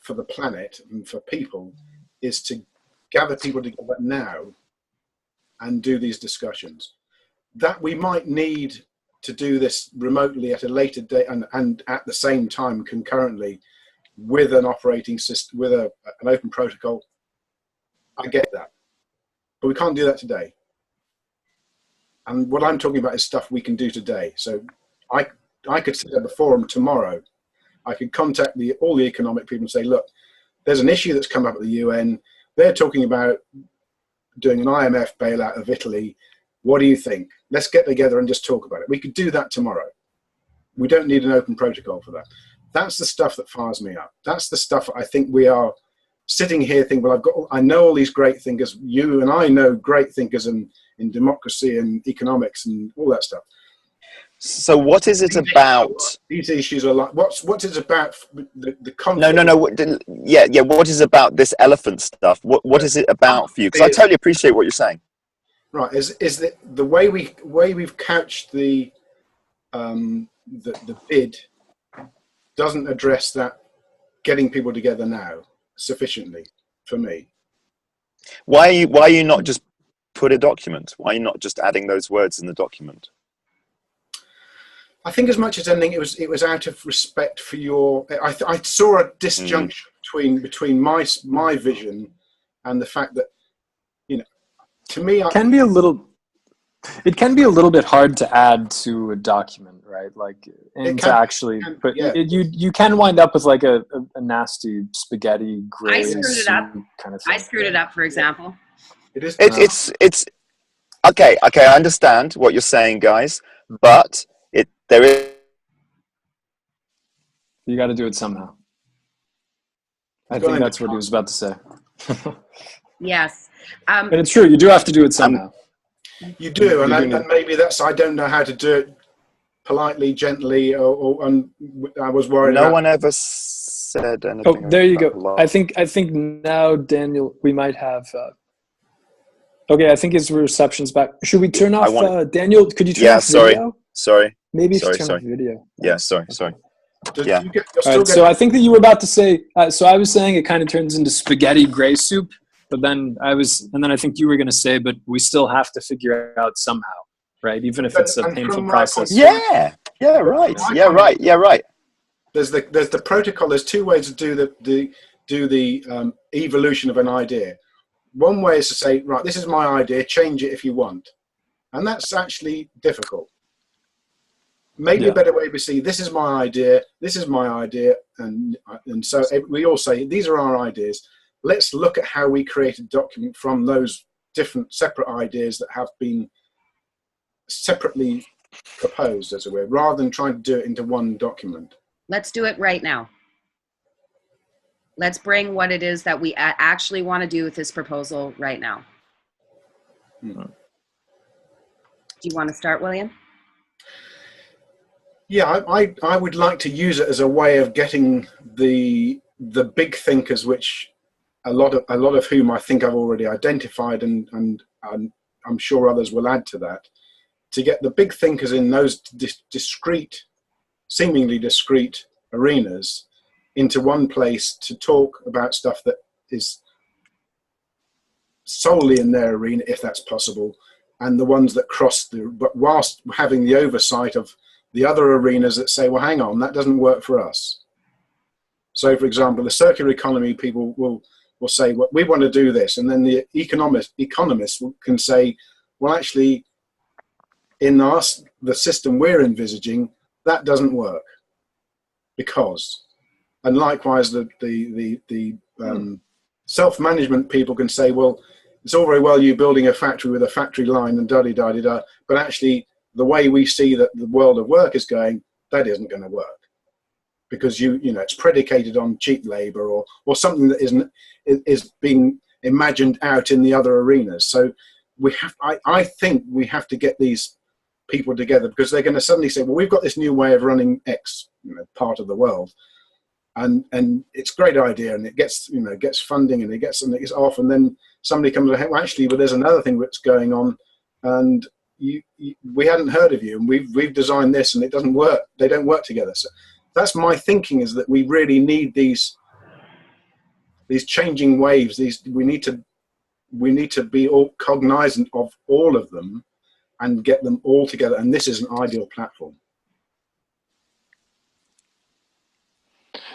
for the planet and for people is to gather people together now and do these discussions. That we might need to do this remotely at a later date and at the same time concurrently with an operating system, with an open protocol. I get that. But we can't do that today. And what I'm talking about is stuff we can do today. So I could set up a forum tomorrow. I could contact all the economic people and say, look, there's an issue that's come up at the UN. They're talking about doing an IMF bailout of Italy. What do you think? Let's get together and just talk about it. We could do that tomorrow. We don't need an open protocol for that. That's the stuff that fires me up. That's the stuff I think we are sitting here thinking, well, I know all these great thinkers. You and I know great thinkers in democracy and economics and all that stuff. So what is it about? These issues are like, what's it about the conflict? No. Yeah. What is about this elephant stuff? What is it about for you? Because I totally appreciate what you're saying. Right. Is the way we've couched the bid doesn't address that getting people together now sufficiently for me. Why are you not just put a document? Why are you not just adding those words in the document? I think as much as anything, it was out of respect for your. I saw a disjunction between my vision and the fact that, to me, it can be a little bit hard to add to a document, right? Like, and to actually, but you can wind up with like a nasty spaghetti gray. I screwed it up. Kind of thing. I screwed it up, for example. It's okay. I understand what you're saying, guys, but there is. You got to do it somehow. I think that's what he was about to say. Yes. And it's true. You do have to do it somehow. You do, and maybe that's. I don't know how to do it politely, gently, and I was worried. No one ever said anything. Oh, there you go. I think now, Daniel, we might have. Okay, I think his reception's back. Should we turn off? Daniel, could you turn off video? Sorry. Maybe turn off video. Yeah, sorry. Yeah. All right, so I think that you were about to say. So I was saying it kind of turns into spaghetti gray soup, but then I think you were going to say, but we still have to figure it out somehow, right? Even if it's a painful process. Yeah, right. There's the protocol. There's two ways to do the evolution of an idea. One way is to say, right, this is my idea. Change it if you want, and that's actually difficult. Maybe a better way to see, this is my idea, and so we all say, these are our ideas. Let's look at how we create a document from those different separate ideas that have been separately proposed, as it were, rather than trying to do it into one document. Let's do it right now. Let's bring what it is that we actually want to do with this proposal right now. Do you want to start, William? Yeah, I would like to use it as a way of getting the big thinkers, which a lot of whom I think I've already identified, and I'm sure others will add to that, to get the big thinkers in those discrete, seemingly discrete arenas into one place to talk about stuff that is solely in their arena, if that's possible, and the ones that but whilst having the oversight of the other arenas that say, well, hang on, that doesn't work for us. So, for example, the circular economy people will say, well, we want to do this, and then the economists can say, well, actually, in the system we're envisaging, that doesn't work because, and likewise, the self-management people can say, well, it's all very well you building a factory with a factory line and da-di-da-di-da, but actually the way we see that the world of work is going, that isn't going to work because you know it's predicated on cheap labor or something that is being imagined out in the other arenas. So I think we have to get these people together because they're going to suddenly say, well, we've got this new way of running X part of the world. And it's a great idea, and it gets funding, and it gets off, and then somebody comes and well, actually, but there's another thing that's going on, and we hadn't heard of you, and we've designed this, and it doesn't work. They don't work together. So that's my thinking: is that we really need these changing waves. We need to be all cognizant of all of them, and get them all together. And this is an ideal platform.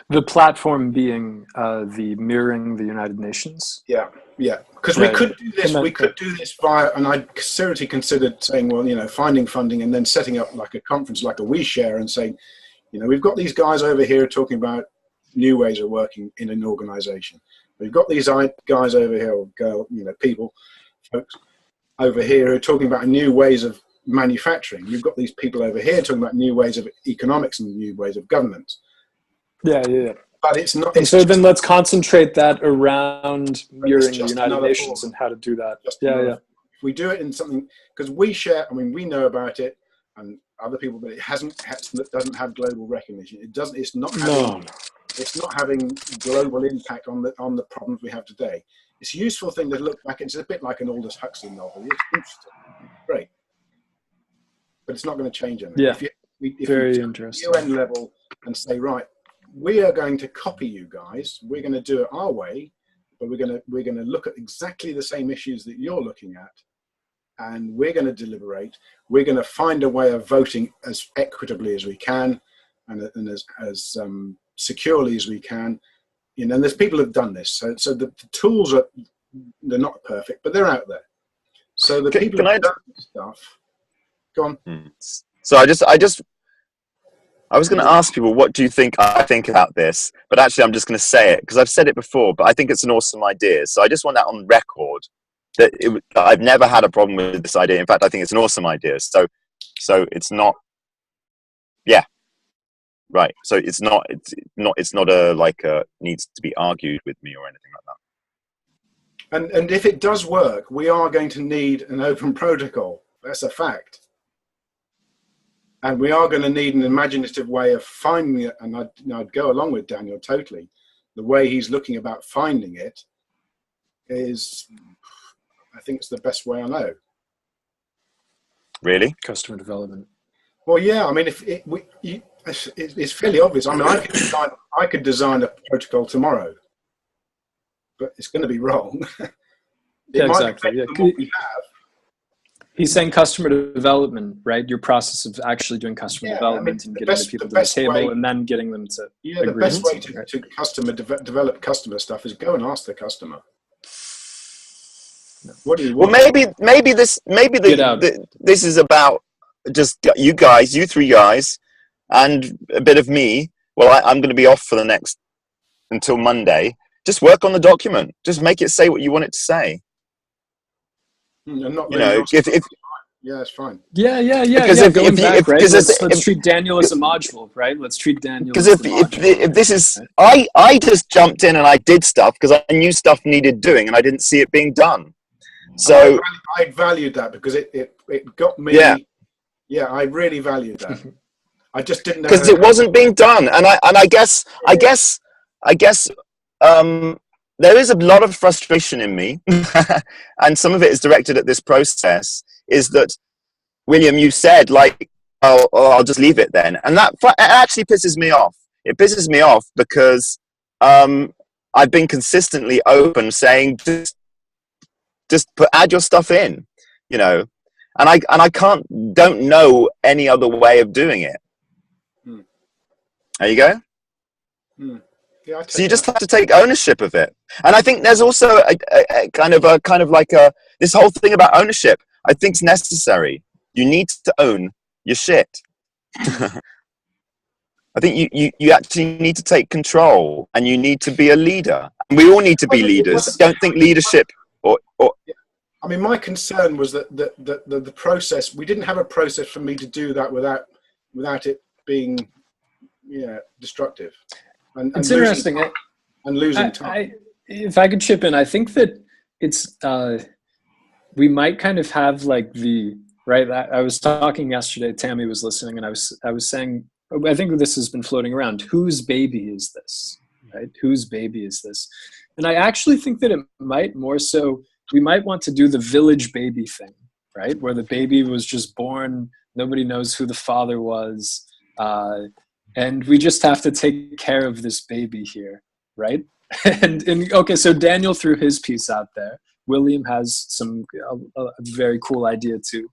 The platform being the mirroring the United Nations. Yeah. Because we could do this. We could do this via, and I seriously considered saying, well, finding funding and then setting up like a conference, like a WeShare, and saying, we've got these guys over here talking about new ways of working in an organisation. We've got these guys over here, or folks over here who are talking about new ways of manufacturing. We've got these people over here talking about new ways of economics and new ways of governance. Yeah. But it's not. And so then let's concentrate that around mirroring the United Nations forum. And how to do that. If we do it in something, because WeShare, we know about it, and other people, but it doesn't have global recognition. It doesn't. It's not having. It's not having global impact on the problems we have today. It's a useful thing to look back. It's a bit like an Aldous Huxley novel. It's interesting, great, but it's not going to change anything. Yeah, if very you interesting. UN level and say, right, we are going to copy you guys. We're going to do it our way, but we're going to look at exactly the same issues that you're looking at, and we're going to deliberate. We're going to find a way of voting as equitably as we can, and as securely as we can. And there's people who've done this. So the tools they're not perfect, but they're out there. So the people who've done this stuff. Go on. So I was going to ask people, what do you think I think about this? But actually, I'm just going to say it because I've said it before, but I think it's an awesome idea. So I just want that on record that I've never had a problem with this idea. In fact, I think it's an awesome idea. So it's not, yeah, right. So it's not needs to be argued with me or anything like that. And if it does work, we are going to need an open protocol. That's a fact. And we are going to need an imaginative way of finding it. And I'd go along with Daniel totally. The way he's looking about finding it is, I think it's the best way I know. Really? Customer development. Well, yeah. I mean, it's fairly obvious. I mean, I could design a protocol tomorrow, but it's going to be wrong. Exactly. Yeah. What we have. He's saying customer development, right? Your process of actually doing customer development and getting the people to the table and then getting them to agree. The best way to develop customer stuff is go and ask the customer. What do you want? Well, maybe this is about just you three guys, and a bit of me. Well, I'm going to be off for until Monday. Just work on the document. Just make it say what you want it to say. And not if yeah, it's fine. Yeah. Because let's treat Daniel as a module, right? Let's treat Daniel. Because if this is, right? I just jumped in and I did stuff because I knew stuff needed doing and I didn't see it being done. So I valued that because it got me. Yeah, I really valued that. I just didn't know because it wasn't being done. And I guess there is a lot of frustration in me, and some of it is directed at this process. Is that, William, you said like, oh, I'll just leave it then, and that actually pisses me off. It pisses me off because I've been consistently open, saying add your stuff in, you know, and I don't know any other way of doing it. There you go. Yeah, so you just have to take ownership of it. And I think there's also a kind of like this whole thing about ownership. I think it's necessary. You need to own your shit. I think you actually need to take control, and you need to be a leader. And we all need to be leaders. I don't think leadership or I mean, my concern was that the process, we didn't have a process for me to do that without it being destructive. And it's interesting. Losing time. If I could chip in, I think that it's we might kind of have like right. I was talking yesterday. Tammy was listening, and I was saying, I think this has been floating around. Whose baby is this? Right? Whose baby is this? And I actually think that it might more so. We might want to do the village baby thing, right? Where the baby was just born, nobody knows who the father was, and we just have to take care of this baby here, right? and okay, so Daniel threw his piece out there. William has a very cool idea too,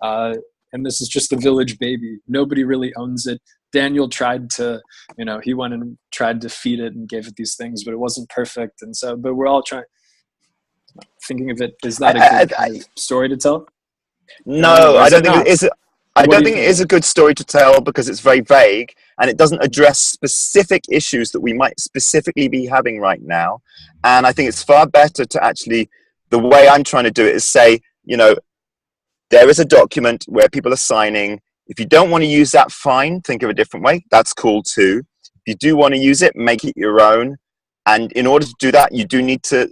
and this is just the village baby. Nobody really owns it. Daniel tried to, he went and tried to feed it and gave it these things, but it wasn't perfect, and so, but we're all thinking of it. Is that a good kind of story to tell? No, I don't think it is. I don't think it is a good story to tell because it's very vague and it doesn't address specific issues that we might specifically be having right now. And I think it's far better to actually, the way I'm trying to do it is say, there is a document where people are signing. If you don't want to use that, fine, think of a different way. That's cool too. If you do want to use it, make it your own. And in order to do that, you do need to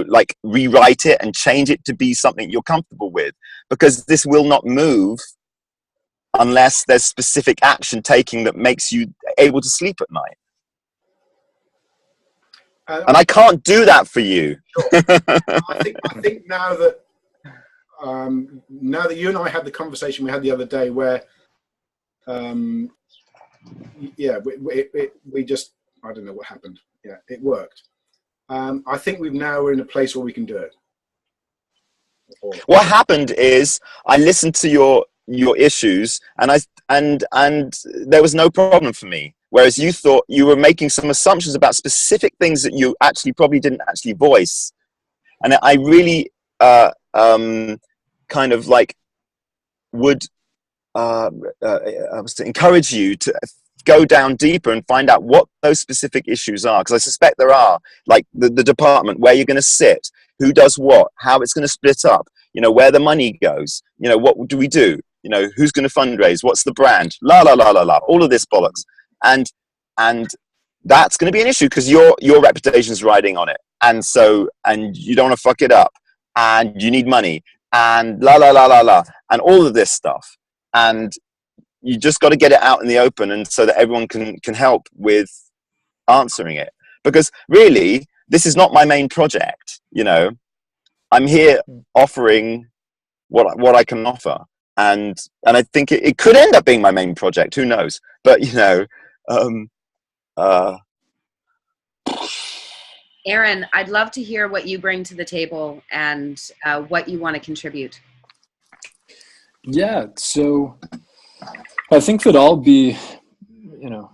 like rewrite it and change it to be something you're comfortable with, because this will not move unless there's specific action taking that makes you able to sleep at night. And I can't do that for you. I think now that you and I had the conversation we had the other day where we just, I don't know what happened. Yeah, it worked. I think now we're in a place where we can do it. What happened is I listened to your issues, and there was no problem for me. Whereas you thought you were making some assumptions about specific things that you actually probably didn't actually voice, and I really kind of like would encourage you to go down deeper and find out what those specific issues are, because I suspect there are, like the department, where you're going to sit, who does what, how it's going to split up, where the money goes, what do we do, who's going to fundraise, what's the brand, la la la la la, all of this bollocks, and that's going to be an issue because your reputation is riding on it, and you don't want to fuck it up, and you need money, and la la la la la, and all of this stuff, and you just got to get it out in the open, and so that everyone can help with answering it. Because really, this is not my main project. I'm here offering what I can offer, and I think it could end up being my main project. Who knows? But Aaron, I'd love to hear what you bring to the table and what you want to contribute. Yeah, so I think that I'll be, well,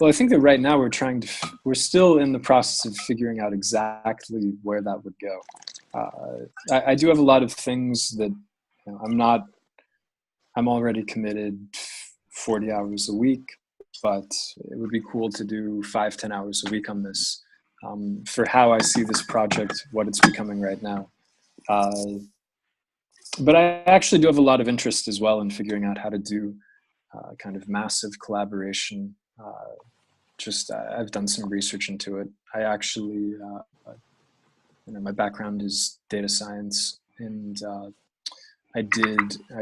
I think that right now we're still in the process of figuring out exactly where that would go. I do have a lot of things that I'm already committed 40 hours a week, but it would be cool to do 5-10 hours a week on this for how I see this project, what it's becoming right now. But I actually do have a lot of interest as well in figuring out how to do kind of massive collaboration. I've done some research into it. I actually, my background is data science, and I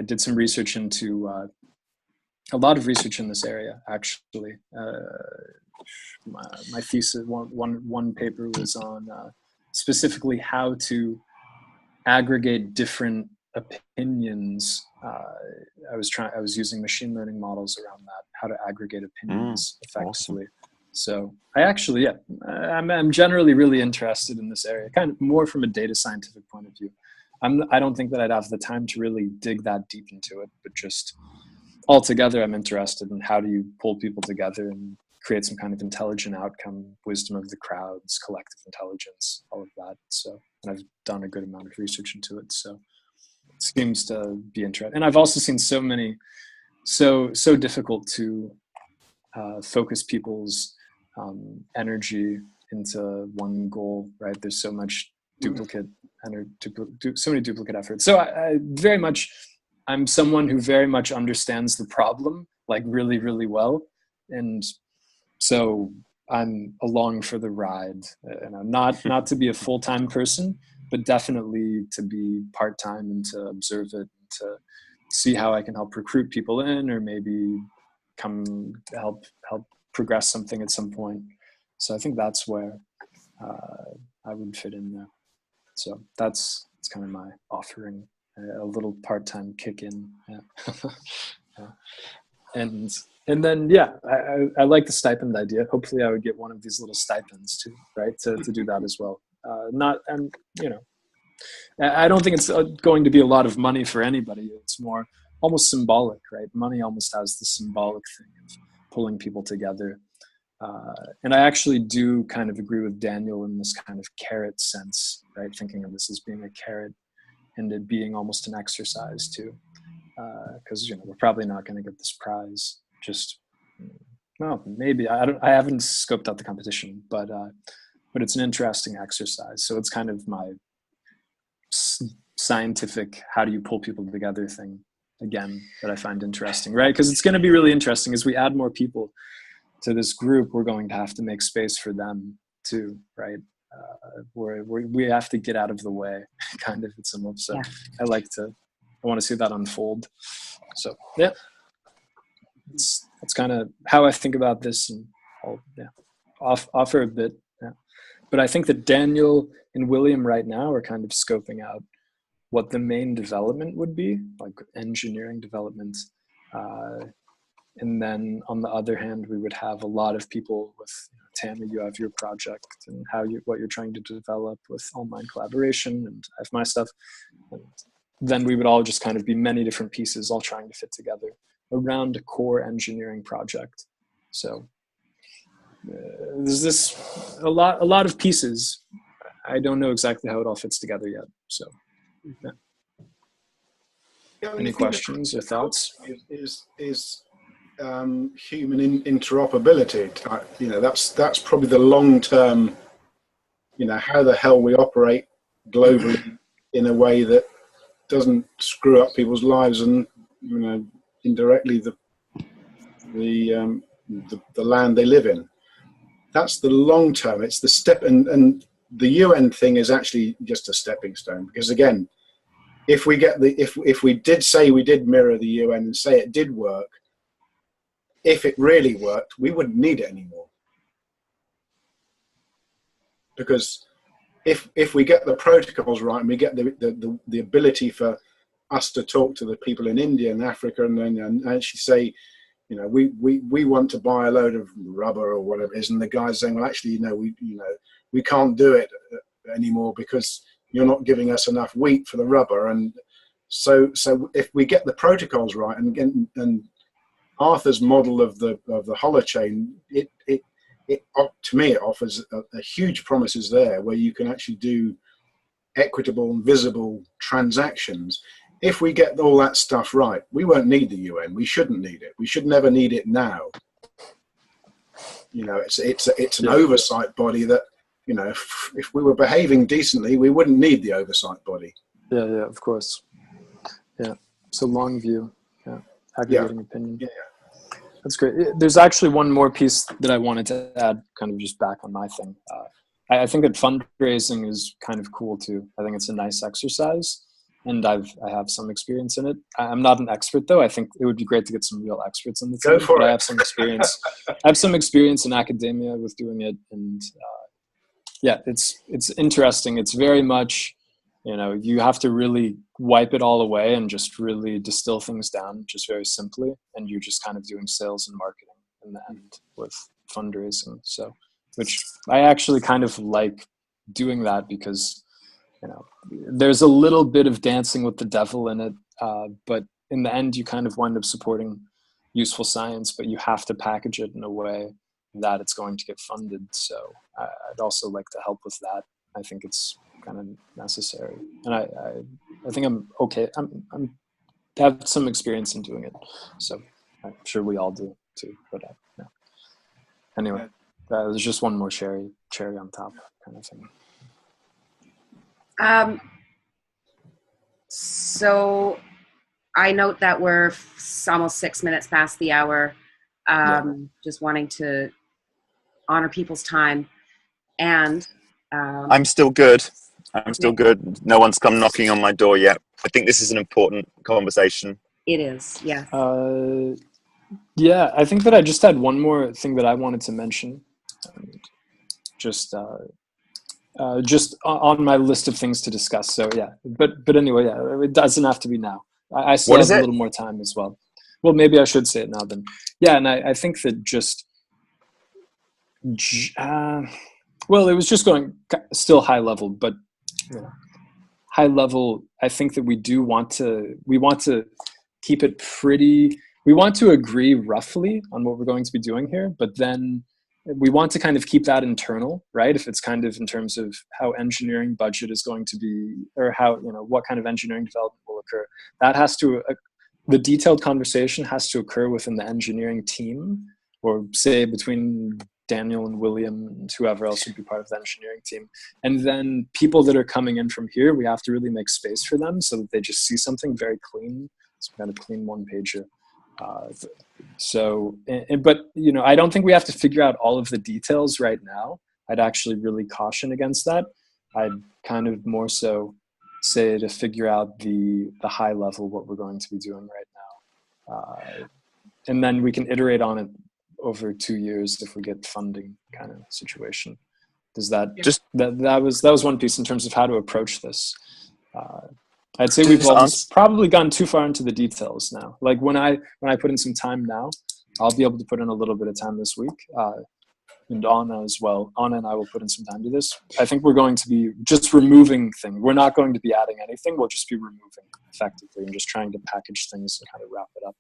did some research into a lot of research in this area, actually. My thesis, one paper was on specifically how to aggregate different opinions. I was using machine learning models around that, how to aggregate opinions effectively. Awesome. So I'm generally really interested in this area, kind of more from a data scientific point of view. I don't think that I'd have the time to really dig that deep into it, but just altogether, I'm interested in how do you pull people together and create some kind of intelligent outcome, wisdom of the crowds, collective intelligence, all of that. So, and I've done a good amount of research into it. So it seems to be interesting. And I've also seen so difficult to focus people's energy into one goal, right? There's so much duplicate so many duplicate efforts. So I'm someone who very much understands the problem, like really, really well. And so I'm along for the ride, and I'm not to be a full-time person, but definitely to be part-time and to observe it, and to see how I can help recruit people in, or maybe come help progress something at some point. So I think that's where I would fit in there. So that's kind of my offering, a little part-time kick in. Yeah. Yeah. And then, I like the stipend idea. Hopefully I would get one of these little stipends too, right? To do that as well. I don't think it's going to be a lot of money for anybody. It's more almost symbolic, right? Money almost has the symbolic thing of pulling people together. And I actually do kind of agree with Daniel in this kind of carrot sense, right? Thinking of this as being a carrot and it being almost an exercise too. Because we're probably not going to get this prize. Maybe I haven't scoped out the competition, but it's an interesting exercise. So it's kind of my scientific how do you pull people together thing again that I find interesting, right? Because it's going to be really interesting as we add more people to this group. We're going to have to make space for them too, right? We have to get out of the way, kind of. It's almost so. I want to see that unfold. So yeah, that's kind of how I think about this, and I'll offer a bit. Yeah. But I think that Daniel and William right now are kind of scoping out what the main development would be, like engineering development. And then on the other hand, we would have a lot of people with Tammy, you have your project and what you're trying to develop with online collaboration, and I have my stuff. And then we would all just kind of be many different pieces all trying to fit together around a core engineering project. So there's a lot of pieces. I don't know exactly how it all fits together yet. So any questions or thoughts? Is human interoperability. That's probably the long term. How the hell we operate globally in a way that doesn't screw up people's lives and indirectly the land they live in. That's the long term. It's the step, and the UN thing is actually just a stepping stone, because again, if we did say we did mirror the UN and say it did work, if it really worked, we wouldn't need it anymore. Because if we get the protocols right and we get the ability for us to talk to the people in India and Africa and actually say, we want to buy a load of rubber or whatever it is, and the guy's saying, well, actually, we can't do it anymore because you're not giving us enough wheat for the rubber. And so if we get the protocols right, and Arthur's model of the holochain, it to me it offers a huge promises there, where you can actually do equitable and visible transactions. If we get all that stuff right, we won't need the UN. We shouldn't need it. We should never need it now. It's an oversight body that, if we were behaving decently, we wouldn't need the oversight body. Yeah, of course. Yeah, so long view. Yeah, aggregating opinion. Yeah. That's great. There's actually one more piece that I wanted to add, kind of just back on my thing. I think that fundraising is kind of cool too. I think it's a nice exercise. and I have some experience in it. I'm not an expert though. I think it would be great to get some real experts on the team. Go for it. I have some experience. I have some experience in academia with doing it, and yeah, it's interesting. It's very much, you have to really wipe it all away and just really distill things down just very simply, and you're just kind of doing sales and marketing in the end with fundraising. So, which I actually kind of like doing that because there's a little bit of dancing with the devil in it, but in the end you kind of wind up supporting useful science, but you have to package it in a way that it's going to get funded. So I'd also like to help with that. I think it's kind of necessary, and I think I'm okay. I'm have some experience in doing it, so I'm sure we all do too. But yeah. Anyway, there's just one more cherry on top kind of thing. So I note that we're almost 6 minutes past the hour. Just wanting to honor people's time, and I'm still good. I'm still good. No one's come knocking on my door yet. I think this is an important conversation. It is, yeah. Yeah, I think that I just had one more thing that I wanted to mention. Just on my list of things to discuss. So yeah, but anyway, yeah, it doesn't have to be now. I still have a little more time as well. Well, maybe I should say it now then. Yeah, and I think that just, well, it was just going still high level, but high level, I think that we want to keep it pretty, we want to agree roughly on what we're going to be doing here, but then we want to kind of keep that internal, right? If it's kind of in terms of how engineering budget is going to be, or how, what kind of engineering development will occur, that has to, the detailed conversation has to occur within the engineering team, or say between Daniel and William and whoever else would be part of the engineering team. And then people that are coming in from here, we have to really make space for them so that they just see something very clean, some kind of clean one pager. But I don't think we have to figure out all of the details right now. I'd actually really caution against that. I'd kind of more so say to figure out the high level, what we're going to be doing right now. And then we can iterate on it over 2 years if we get funding kind of situation. Does that just, that was one piece in terms of how to approach this. I'd say we've probably gone too far into the details now. Like when I put in some time now, I'll be able to put in a little bit of time this week. And Anna as well. Anna and I will put in some time to this. I think we're going to be just removing things. We're not going to be adding anything. We'll just be removing effectively and just trying to package things and kind of wrap it up.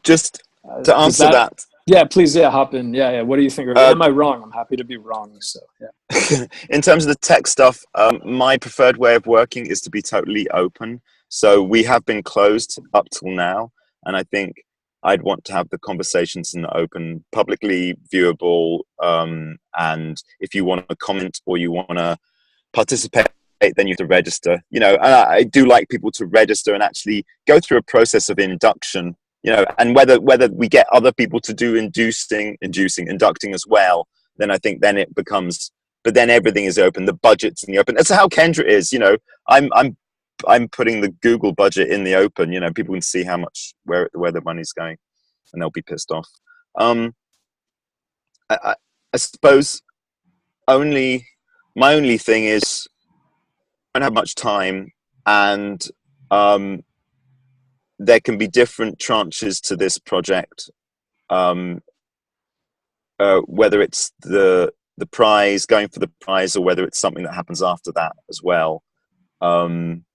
Just to answer that. Yeah, please, hop in. Yeah. What do you think? Or am I wrong? I'm happy to be wrong. So, yeah. In terms of the tech stuff, my preferred way of working is to be totally open. So we have been closed up till now, and I think I'd want to have the conversations in the open, publicly viewable, and if you want to comment or you want to participate, then you have to register. And I do like people to register and actually go through a process of induction. And whether we get other people to do inducting as well, then I think then it becomes. But then everything is open. The budget's in the open. That's how Kendra is. I'm putting the Google budget in the open. People can see how much where the money's going, and they'll be pissed off. I suppose my only thing is I don't have much time, and there can be different tranches to this project, whether it's the prize, going for the prize, or whether it's something that happens after that as well. I'm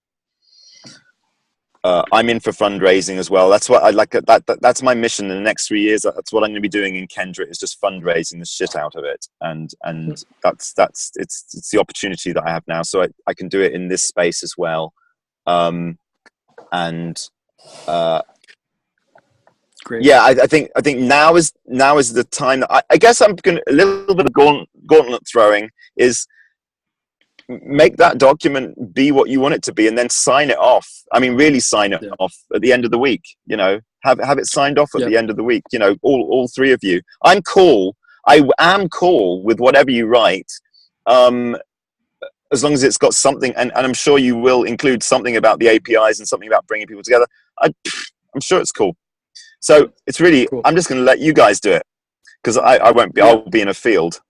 in for fundraising as well. That's what I like. That's my mission in the next 3 years. That's what I'm going to be doing in Kendra, is just fundraising the shit out of it. And it's the opportunity that I have now. So I can do it in this space as well. Great. Yeah, I think now is the time that I guess I'm going to, a little bit of gauntlet throwing is make that document be what you want it to be, and then sign it off. I mean, really sign it off at the end of the week. Have it signed off at the end of the week. All three of you. I'm cool. I am cool with whatever you write, as long as it's got something, and I'm sure you will include something about the APIs and something about bringing people together. I'm sure it's cool. So it's really, cool. I'm just going to let you guys do it because I won't be, I'll be in a field.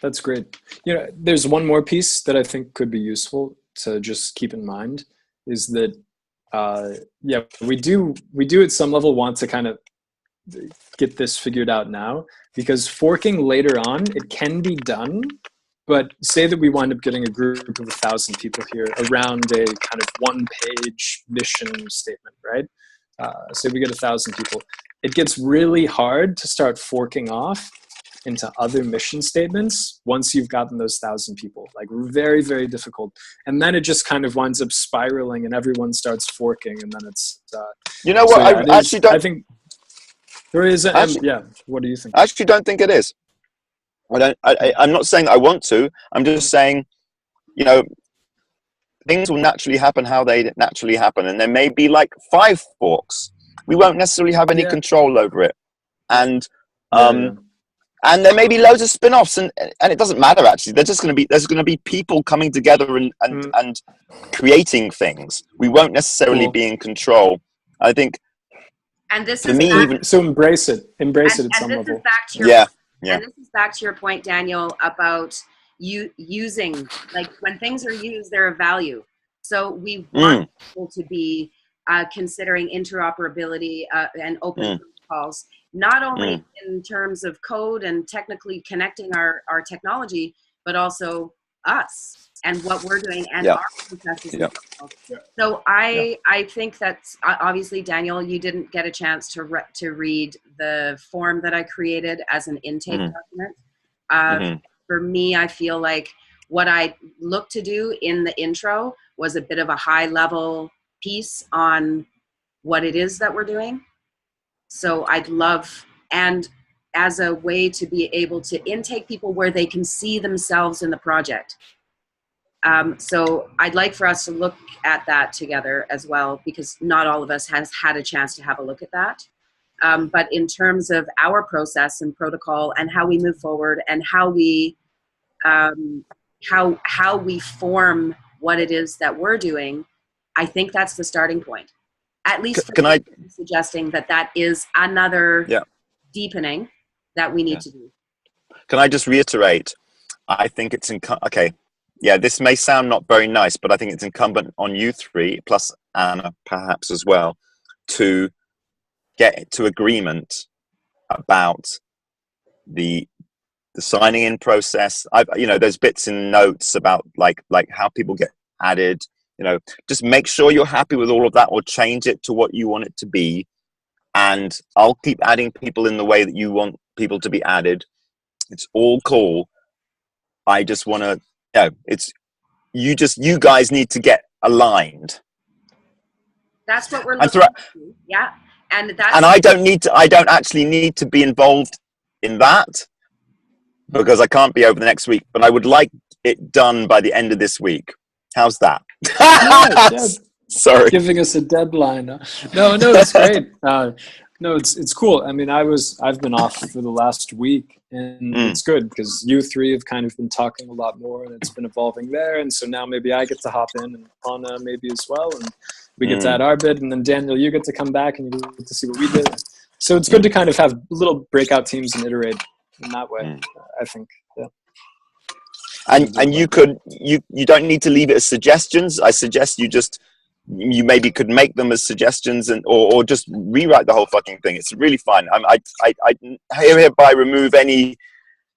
That's great. You know, there's one more piece that I think could be useful to just keep in mind is that, we do at some level want to kind of get this figured out now, because forking later on, it can be done. But say that we wind up getting a group of 1,000 people here around a kind of one-page mission statement, right? Say we get 1,000 people. It gets really hard to start forking off into other mission statements once you've gotten those 1,000 people. Like very, very difficult. And then it just kind of winds up spiraling and everyone starts forking, and then it's... you know what? So, I actually don't... I think there is... what do you think? I actually don't think it is. I'm not saying I want to. I'm just saying, you know, things will naturally happen how they naturally happen. And there may be like 5 forks. We won't necessarily have any control over it. And and there may be loads of spin-offs, and it doesn't matter actually. There's going to be people coming together and creating things. We won't necessarily be in control. I think. And this to is me, so embrace it at some level. Is back to your And this is back to your point, Daniel, about you using, like when things are used, they're of value. So we want people to be considering interoperability and open protocols, not only in terms of code and technically connecting our technology, but also us and what we're doing and our processes. So I think that's obviously, Daniel, you didn't get a chance to read the form that I created as an intake document. For me, I feel like what I looked to do in the intro was a bit of a high level piece on what it is that we're doing. So I'd love, and as a way to be able to intake people where they can see themselves in the project. So I'd like for us to look at that together as well, because not all of us has had a chance to have a look at that. But in terms of our process and protocol and how we move forward and how we form what it is that we're doing, I think that's the starting point. At least can I suggesting that is another deepening that we need to do. Can I just reiterate? I think it's okay. Yeah, this may sound not very nice, but I think it's incumbent on you 3, plus Anna perhaps as well, to get to agreement about the signing in process. There's bits in notes about like how people get added. Just make sure you're happy with all of that, or change it to what you want it to be. And I'll keep adding people in the way that you want people to be added. It's all cool. I just want to, you guys need to get aligned. That's what we're looking at. Yeah. And I don't actually need to be involved in that, because I can't be over the next week, but I would like it done by the end of this week. How's that? Sorry. Giving us a deadline. No, it's great. No, it's cool. I mean, I've been off for the last week, and it's good because you 3 have kind of been talking a lot more, and it's been evolving there. And so now maybe I get to hop in, and Anna maybe as well, and we get to add our bit, and then Daniel, you get to come back and you get to see what we did. So it's good to kind of have little breakout teams and iterate in that way. I think. Yeah. And you don't need to leave it as suggestions. I suggest you maybe could make them as suggestions or just rewrite the whole fucking thing. It's really fun. I hereby remove any,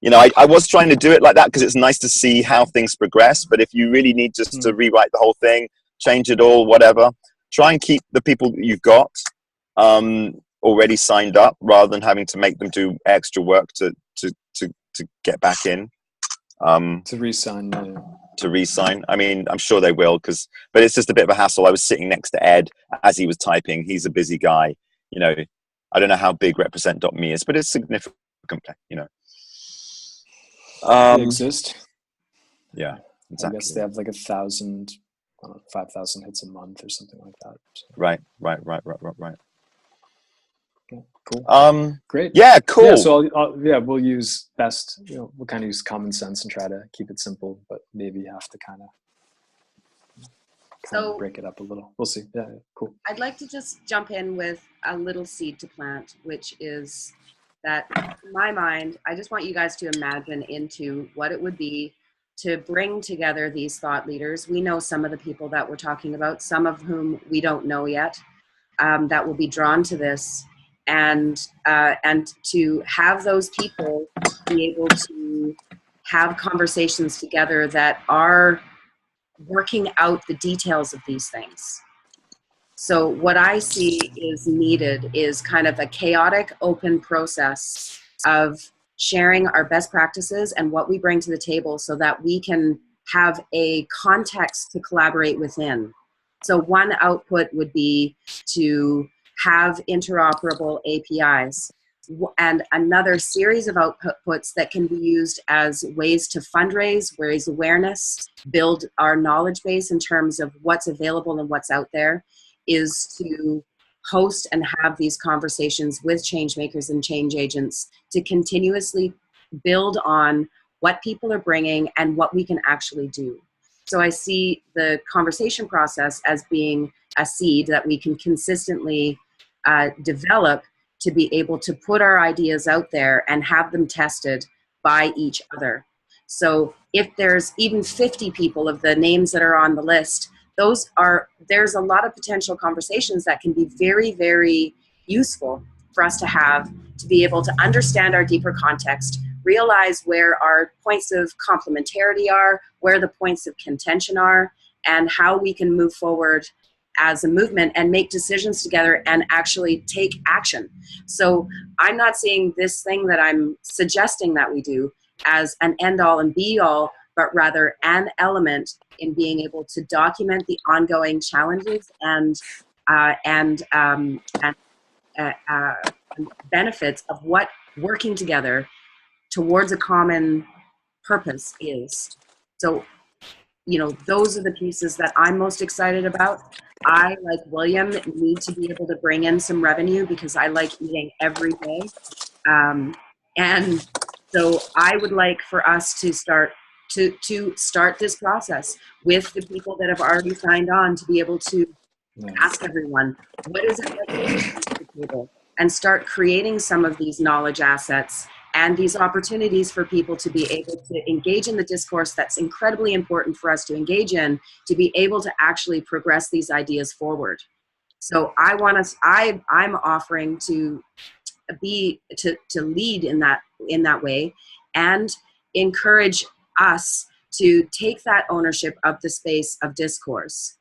I was trying to do it like that because it's nice to see how things progress. But if you really need just to rewrite the whole thing, change it all, whatever, try and keep the people that you've got already signed up, rather than having to make them do extra work to get back in. To re-sign. To re-sign. I mean, I'm sure they will, but it's just a bit of a hassle. I was sitting next to Ed as he was typing. He's a busy guy. I don't know how big represent.me is, but it's significant. They exist. Yeah, exactly. I guess they have like 1,000, 5,000 hits a month or something like that. So. Right. Okay, cool. Great. Yeah, cool. Yeah, so we'll use best, we'll kind of use common sense and try to keep it simple, but maybe you have to kind of break it up a little. We'll see. Yeah, cool. I'd like to just jump in with a little seed to plant, which is that in my mind, I just want you guys to imagine into what it would be to bring together these thought leaders. We know some of the people that we're talking about, some of whom we don't know yet, that will be drawn to this, and to have those people be able to have conversations together that are working out the details of these things. So what I see is needed is kind of a chaotic, open process of sharing our best practices and what we bring to the table so that we can have a context to collaborate within. So one output would be to have interoperable APIs, and another series of outputs that can be used as ways to fundraise, raise awareness, build our knowledge base in terms of what's available and what's out there, is to host and have these conversations with change makers and change agents to continuously build on what people are bringing and what we can actually do. So I see the conversation process as being a seed that we can consistently develop to be able to put our ideas out there and have them tested by each other. So if there's even 50 people of the names that are on the list, there's a lot of potential conversations that can be very, very useful for us to have, to be able to understand our deeper context, realize where our points of complementarity are, where the points of contention are, and how we can move forward as a movement and make decisions together and actually take action. So I'm not seeing this thing that I'm suggesting that we do as an end all and be all, but rather an element in being able to document the ongoing challenges and benefits of what working together towards a common purpose is. So, those are the pieces that I'm most excited about. I, like William, need to be able to bring in some revenue because I like eating every day. And so I would like for us to start this process with the people that have already signed on, to be able to ask everyone, what is it that you bring to the table? And start creating some of these knowledge assets and these opportunities for people to be able to engage in the discourse that's incredibly important for us to engage in, to be able to actually progress these ideas forward. So I'm offering to lead in that way, and encourage us to take that ownership of the space of discourse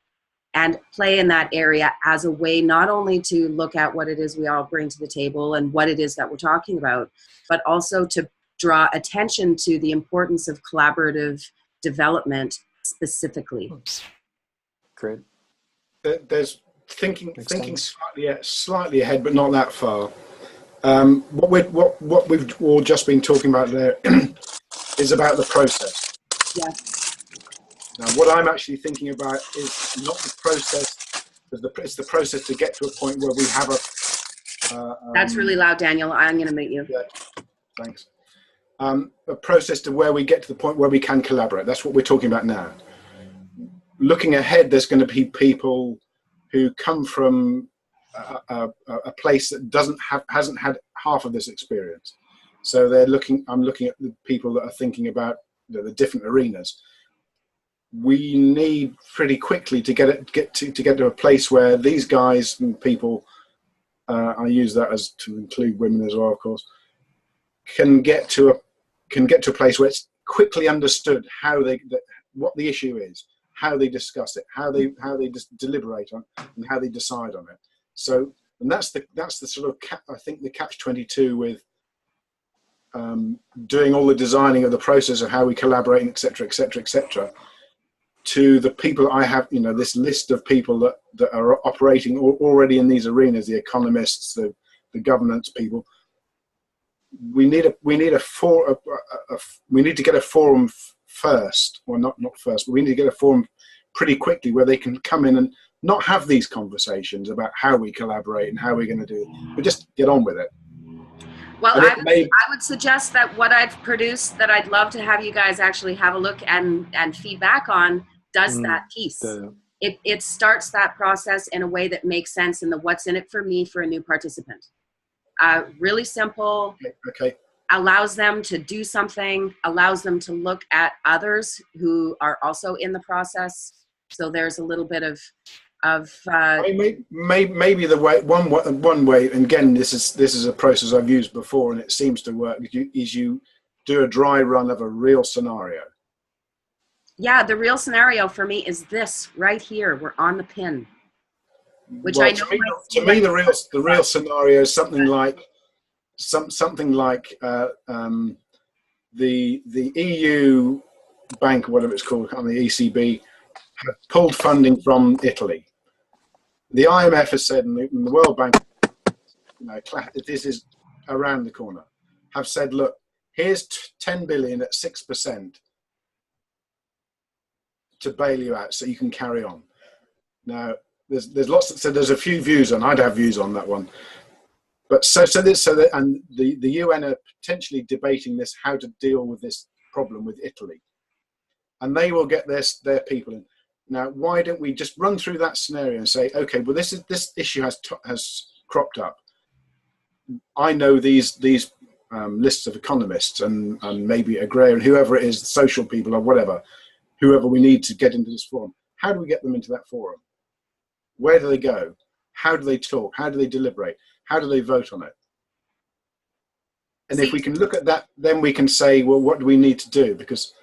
and play in that area as a way not only to look at what it is we all bring to the table and what it is that we're talking about, but also to draw attention to the importance of collaborative development specifically. Great. There's thinking slightly ahead, but not that far. What we've all just been talking about there is about the process. Yes. Now, what I'm actually thinking about is not the process, it's the process to get to a point where we have a... That's really loud, Daniel. I'm going to mute you. Yeah, thanks. A process to where we get to the point where we can collaborate. That's what we're talking about now. Looking ahead, there's going to be people who come from a place that hasn't had half of this experience. So I'm looking at the people that are thinking about the different arenas. We need pretty quickly to get to a place where these guys and people, I use that as to include women as well, of course, can get to a place where it's quickly understood what the issue is, how they discuss it, how they just deliberate on it, and how they decide on it. So, and that's the sort of I think the catch-22 with doing all the designing of the process of how we collaborate, etc., etc., etc. To the people I have, this list of people that are operating already in these arenas, the economists, the governance people. We need to get a forum first, or not first, but we need to get a forum pretty quickly where they can come in and not have these conversations about how we collaborate and how we're going to do it, but just get on with it. Well, I would suggest that what I've produced, that I'd love to have you guys actually have a look and feedback on, does that piece. It starts that process in a way that makes sense in the what's in it for me for a new participant. Really simple. Okay. Allows them to do something, allows them to look at others who are also in the process. So there's a little bit of maybe the way one way, and again, this is a process I've used before and it seems to work, is you do a dry run of a real scenario. Yeah, the real scenario for me is this right here. We're on the pin, which I know. To me, the real scenario is something like the EU bank, whatever it's called, the ECB, have pulled funding from Italy. The IMF has said, and the World Bank, this is around the corner, have said, look, here's 10 billion at 6% to bail you out so you can carry on. Now, there's lots, so there's a few views on, I'd have views on that one. But and the UN are potentially debating this, how to deal with this problem with Italy. And they will get their people in. Now, why don't we just run through that scenario and say, okay, well, this issue has cropped up. I know these lists of economists and maybe agrarian, whoever it is, social people or whatever, whoever we need to get into this forum. How do we get them into that forum? Where do they go? How do they talk? How do they deliberate? How do they vote on it? And if we can look at that, then we can say, well, what do we need to do? Because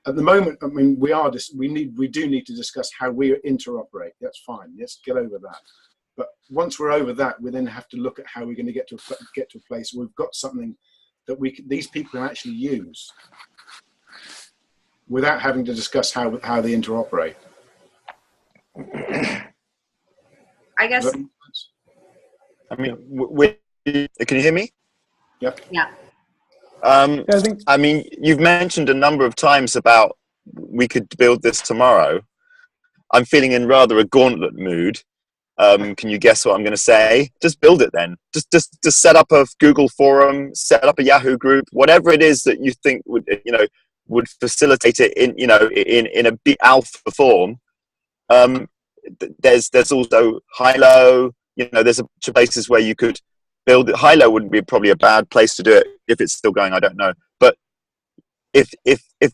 at the moment, I mean, we do need to discuss how we interoperate. That's fine. Let's get over that. But once we're over that, we then have to look at how we're going to get to a place where we've got something that these people can actually use without having to discuss how they interoperate. I guess. I mean, can you hear me? Yep. Yeah. I mean, you've mentioned a number of times about we could build this tomorrow. I'm feeling in rather a gauntlet mood. Can you guess what I'm going to say? Just build it then. Just set up a Google forum, set up a Yahoo group, whatever it is that you think would facilitate it in a big alpha form. There's also high-low. There's a bunch of places where you could build it. High-low wouldn't be probably a bad place to do it if it's still going. I don't know, but if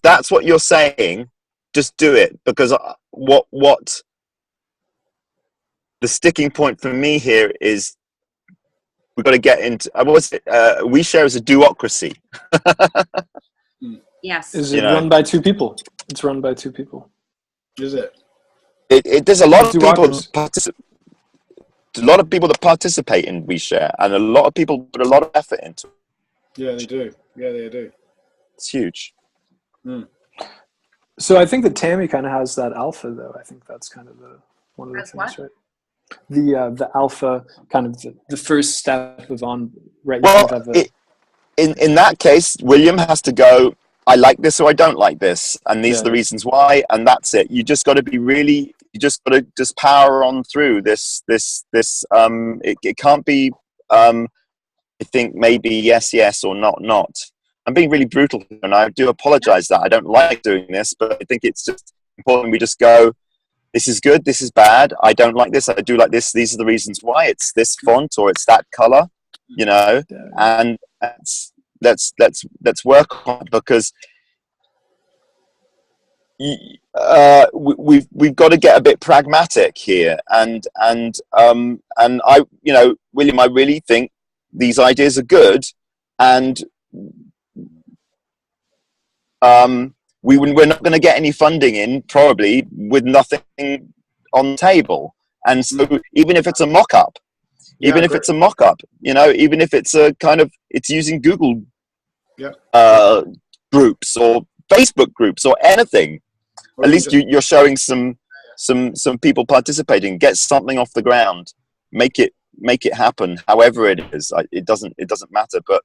that's what you're saying, just do it, because what the sticking point for me here is we've got to get into. We share as a duocracy. Yes. Is it run by two people? It's run by two people. Is it? There's a lot of people that participate in WeShare, and a lot of people put a lot of effort into it. Yeah, they do. Yeah, they do. It's huge. Mm. So I think that Tammy kind of has that alpha, though. I think that's kind of one of the things, what? right? The alpha, kind of the first step of right? Well, in that case, William has to go, I like this or I don't like this, and these are the reasons why, and that's it. You just got to be really. You just got to just power on through this. It can't be. I think maybe yes or not. I'm being really brutal, and I do apologize that I don't like doing this, but I think it's just important we just go. This is good. This is bad. I don't like this. I do like this. These are the reasons why. It's this font or it's that color, and let's work on it, because we've got to get a bit pragmatic here, and I, William, I really think these ideas are good, and we're not going to get any funding in probably with nothing on the table, and so even if it's a mock-up, even if it's a kind of it's using Google groups or Facebook groups or anything. At least you're showing some people participating. Get something off the ground. Make it happen. However it is, it doesn't matter. But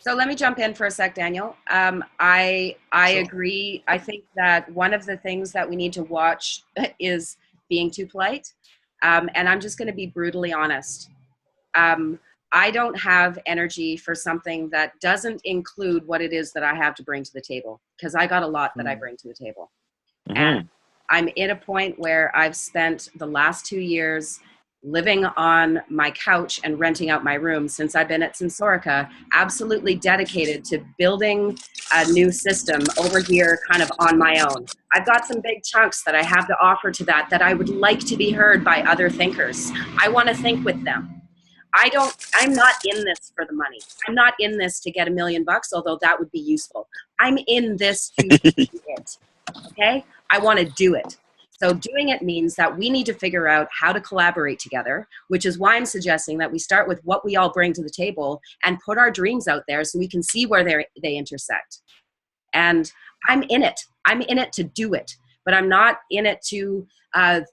So let me jump in for a sec, Daniel. I Sure. agree. I think that one of the things that we need to watch is being too polite. And I'm just going to be brutally honest. Um, I don't have energy for something that doesn't include what it is that I have to bring to the table, because I got a lot that I bring to the table. And I'm at a point where I've spent the last 2 years living on my couch and renting out my room since I've been at Sensorica, absolutely dedicated to building a new system over here kind of on my own. I've got some big chunks that I have to offer to that I would like to be heard by other thinkers. I want to think with them. I'm not in this for the money. I'm not in this to get $1 million, although that would be useful. I'm in this to do it. Okay? I want to do it. So doing it means that we need to figure out how to collaborate together, which is why I'm suggesting that we start with what we all bring to the table and put our dreams out there so we can see where they intersect. And I'm in it. I'm in it to do it. But I'm not in it to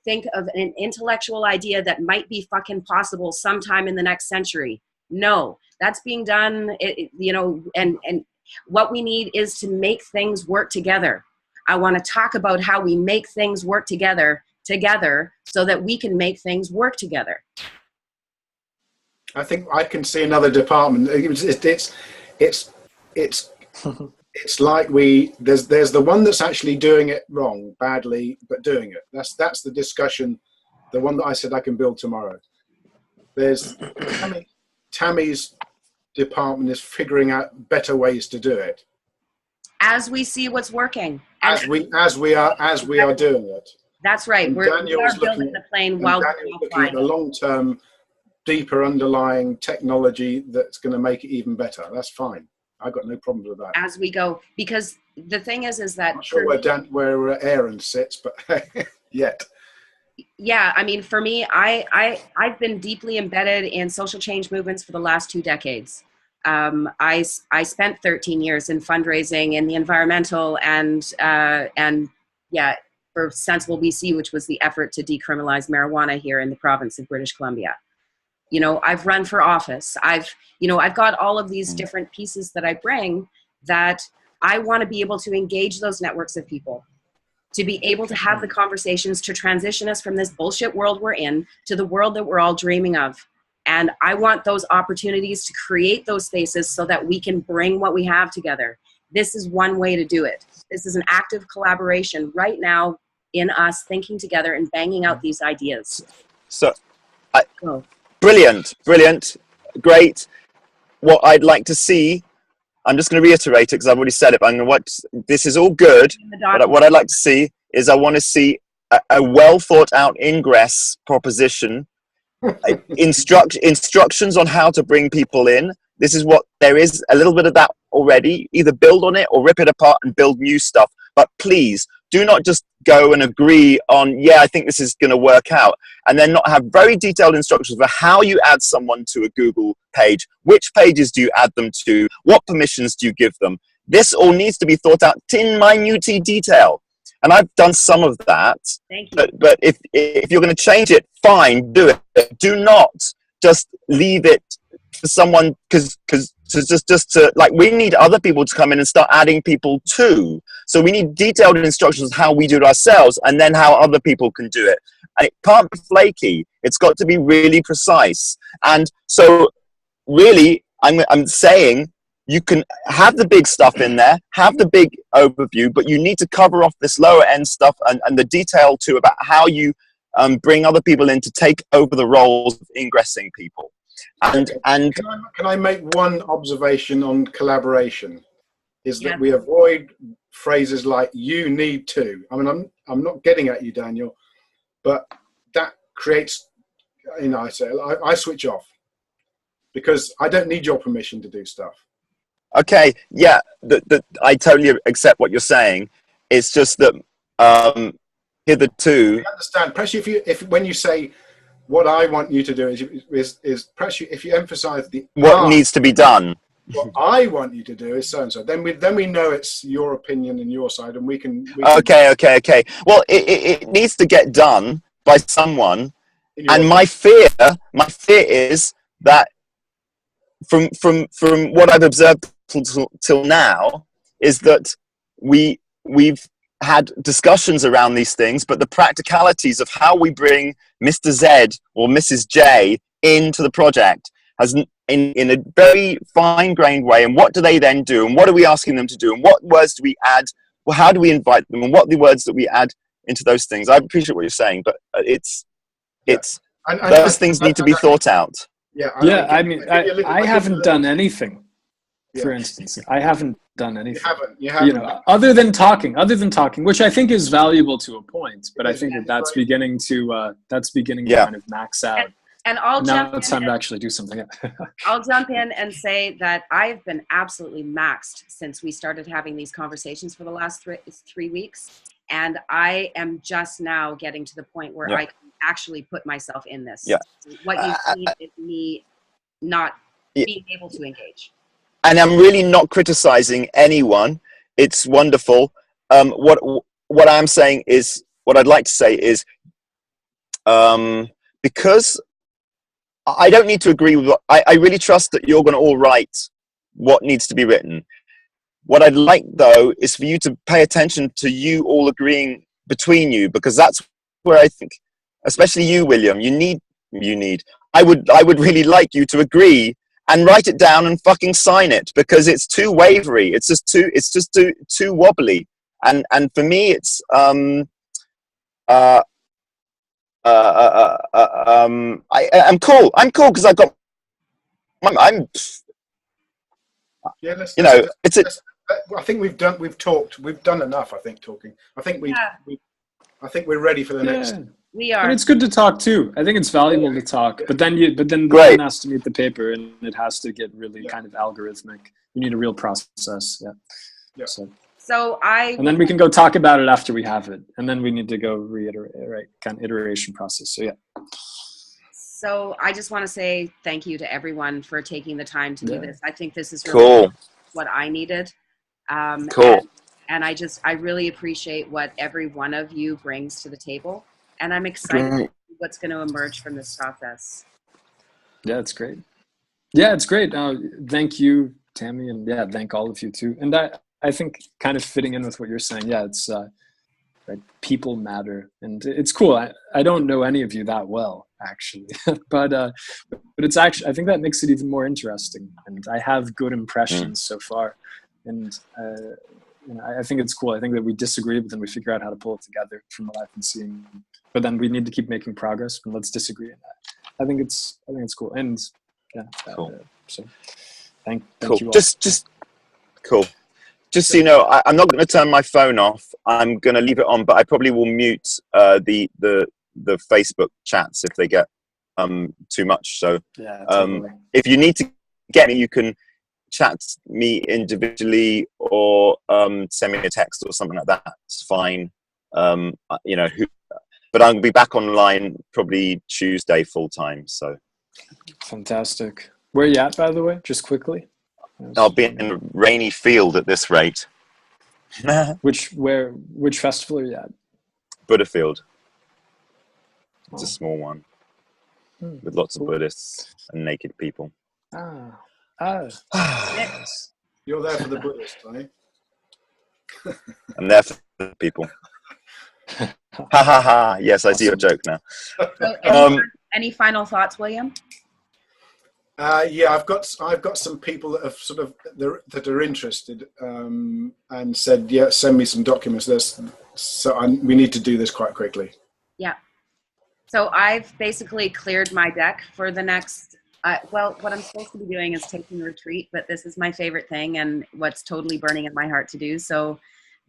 think of an intellectual idea that might be fucking possible sometime in the next century. No, that's being done, and what we need is to make things work together. I want to talk about how we make things work together so that we can make things work together. I think I can see another department. It's like there's the one that's actually doing it wrong, badly, but doing it. That's the discussion. The one that I said I can build tomorrow. There's Tammy's department is figuring out better ways to do it. As we see what's working. As we are doing it. That's right. We are building the plane while Daniel's looking at the long-term, deeper underlying technology that's going to make it even better. That's fine. I've got no problem with that. As we go, because the thing is that I'm not sure where Aaron sits, but yet. Yeah, I mean, for me, I've been deeply embedded in social change movements for the last 2 decades. I spent 13 years in fundraising in the environmental and for Sensible BC, which was the effort to decriminalize marijuana here in the province of British Columbia. You know, I've run for office. I've got all of these different pieces that I bring that I want to be able to engage those networks of people, to be able to have the conversations to transition us from this bullshit world we're in to the world that we're all dreaming of. And I want those opportunities to create those spaces so that we can bring what we have together. This is one way to do it. This is an active collaboration right now in us thinking together and banging out these ideas. Brilliant, great. What I'd like to see, I'm just going to reiterate it because I've already said it, but this is all good, but what I'd like to see is I want to see a well thought out ingress proposition, instructions on how to bring people in. This is what there is, a little bit of that already. Either build on it or rip it apart and build new stuff. But please do not just go and agree on, yeah, I think this is going to work out, and then not have very detailed instructions for how you add someone to a Google page. Which pages do you add them to? What permissions do you give them? This all needs to be thought out in minute detail. And I've done some of that. Thank you. But if you're going to change it, fine, do it. Do not just leave it for someone because we need other people to come in and start adding people too. So we need detailed instructions on how we do it ourselves and then how other people can do it. And it can't be flaky. It's got to be really precise. And so really, I'm saying you can have the big stuff in there, have the big overview, but you need to cover off this lower end stuff and the detail too about how you bring other people in to take over the roles of ingressing people. And can I make one observation on collaboration? Is that we avoid phrases like "you need to." I mean, I'm not getting at you, Daniel, but that creates, I switch off because I don't need your permission to do stuff. Okay, yeah, I totally accept what you're saying. It's just that hitherto, I understand. Perhaps when you say what I want you to do is perhaps if you emphasize what needs to be done. What I want you to do is so and so. Then we know it's your opinion and your side, and we can. Okay. Well, it needs to get done by someone, and my fear is that from what I've observed till now is that we've had discussions around these things, but the practicalities of how we bring Mr. Z or Mrs. J into the project has in a very fine-grained way. And what do they then do? And what are we asking them to do? And what words do we add? Well, how do we invite them? And what are the words that we add into those things? I appreciate what you're saying, but it's those things need to be thought out. Yeah, I mean, I haven't done anything. For instance, I haven't done anything. You haven't. You know, other than talking, which I think is valuable to a point. But I think that's beginning to kind of max out. And now it's time to actually do something. I'll jump in and say that I've been absolutely maxed since we started having these conversations for the last 3 weeks. And I am just now getting to the point where I can actually put myself in this. Yeah. What you see is me not being able to engage. And I'm really not criticizing anyone. It's wonderful. What I'm saying is, what I'd like to say is, because I don't need to agree with I really trust that you're going to all write what needs to be written. What I'd like, though, is for you to pay attention to you all agreeing between you, because that's where I think, especially you, William, you need. I would really like you to agree and write it down and fucking sign it, because it's too wavery. It's just too wobbly. And for me, it's I'm cool. I'm cool because I've got. I think we've done enough. I think talking. I think we're ready for the next. We are. And it's good to talk too. I think it's valuable to talk, but then the pen has to meet the paper, and it has to get really kind of algorithmic. You need a real process. Yeah. And then we can go talk about it after we have it, and then we need to go reiterate kind of iteration process. So So I just want to say thank you to everyone for taking the time to do this. I think this is really cool. What I needed. Cool. And I really appreciate what every one of you brings to the table. And I'm excited to see what's going to emerge from this process. Yeah, it's great. Yeah, it's great. Thank you, Tammy, and thank all of you too. And I think kind of fitting in with what you're saying, it's right, people matter, and it's cool. I don't know any of you that well, actually, but it's actually, I think that makes it even more interesting, and I have good impressions so far, and I think it's cool. I think that we disagree, but then we figure out how to pull it together from what I've been seeing. But then we need to keep making progress, and let's disagree on that. I think it's cool, and cool. So thank cool. you all. Just cool. Just so you know, I'm not going to turn my phone off. I'm going to leave it on, but I probably will mute the Facebook chats if they get too much. So totally. if you need to get me, you can chat me individually or send me a text or something like that. It's fine. But I'll be back online probably Tuesday full time. So fantastic. Where are you at, by the way? Just quickly. I'll be in a rainy field at this rate. Which festival are you at? Buddhafield. It's a small one with lots of Buddhists and naked people. Yes. You're there for the Buddhists, are you? I'm there for the people. Ha ha ha! Yes, I see your joke now. So any final thoughts, William? I've got some people that have that are interested and said, send me some documents. We need to do this quite quickly. Yeah. So I've basically cleared my deck for the next. What I'm supposed to be doing is taking a retreat, but this is my favorite thing and what's totally burning in my heart to do. So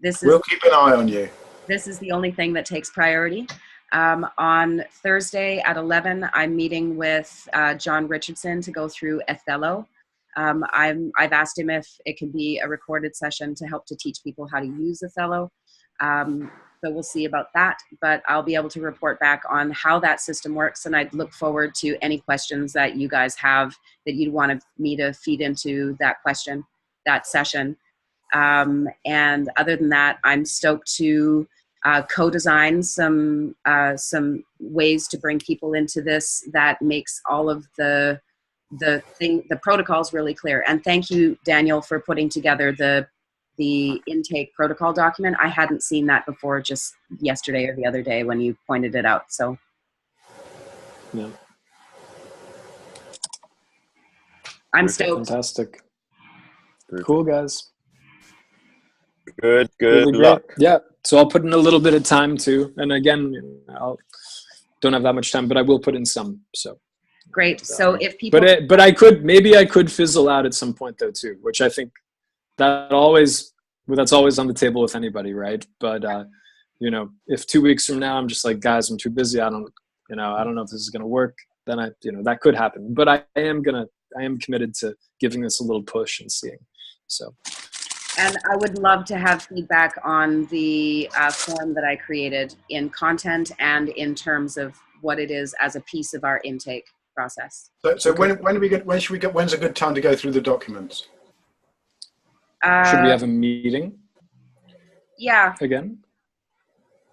we'll keep an eye on you. This is the only thing that takes priority. On Thursday at 11, I'm meeting with John Richardson to go through Othello. I've asked him if it can be a recorded session to help to teach people how to use Othello. So we'll see about that, but I'll be able to report back on how that system works, and I'd look forward to any questions that you guys have that you'd want me to feed into that session. And other than that, I'm stoked to co-design some ways to bring people into this that makes all of the the protocol is really clear. And thank you, Daniel, for putting together the intake protocol document. I hadn't seen that before, just yesterday or the other day when you pointed it out. So yeah, I'm stoked. fantastic. Good. Cool, guys. Good Really luck. great. Yeah, so I'll put in a little bit of time too, and again, don't have that much time, but I will put in some. So Great. So if people, but I could fizzle out at some point though too, which I think that's always on the table with anybody, right? But you know, if 2 weeks from now I'm just like, guys, I'm too busy, I don't know if this is gonna work, then that could happen. But I am committed to giving this a little push and seeing. So. and I would love to have feedback on the form that I created in content and in terms of what it is as a piece of our intake process. So okay. When's a good time to go through the documents? Should we have a meeting? Yeah. Again?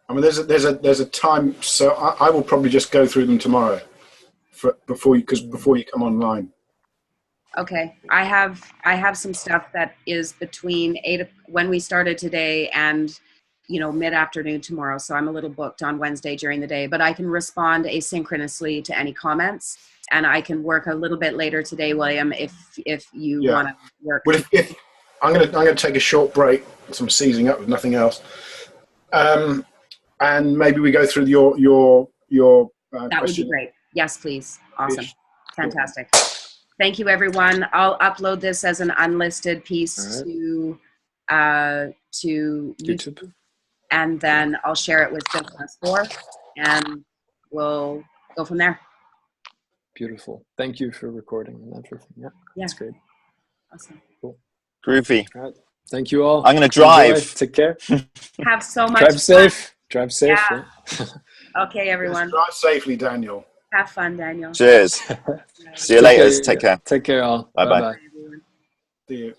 I mean, there's a time. So I will probably just go through them tomorrow, before you come online. Okay, I have some stuff that is between when we started today and mid-afternoon tomorrow. So I'm a little booked on Wednesday during the day, but I can respond asynchronously to any comments, and I can work a little bit later today, William, if you want to work. Well, if I'm gonna take a short break, some seizing up with nothing else, and maybe we go through your that question. Would be great. Yes, please. Awesome. Fantastic. Thank you, everyone. I'll upload this as an unlisted piece to YouTube, and then I'll share it with Phil+4, and we'll go from there. Beautiful. Thank you for recording and everything. Yeah, that's great. Awesome. Cool. Groovy. All right. Thank you all. I'm going to drive. Enjoy. Take care. Have so much Drive safe. Drive safe. Yeah. Okay, everyone. Drive safely, Daniel. Have fun, Daniel. Cheers. See you later. Take care. Take care, all. Bye-bye. Bye, everyone. See you.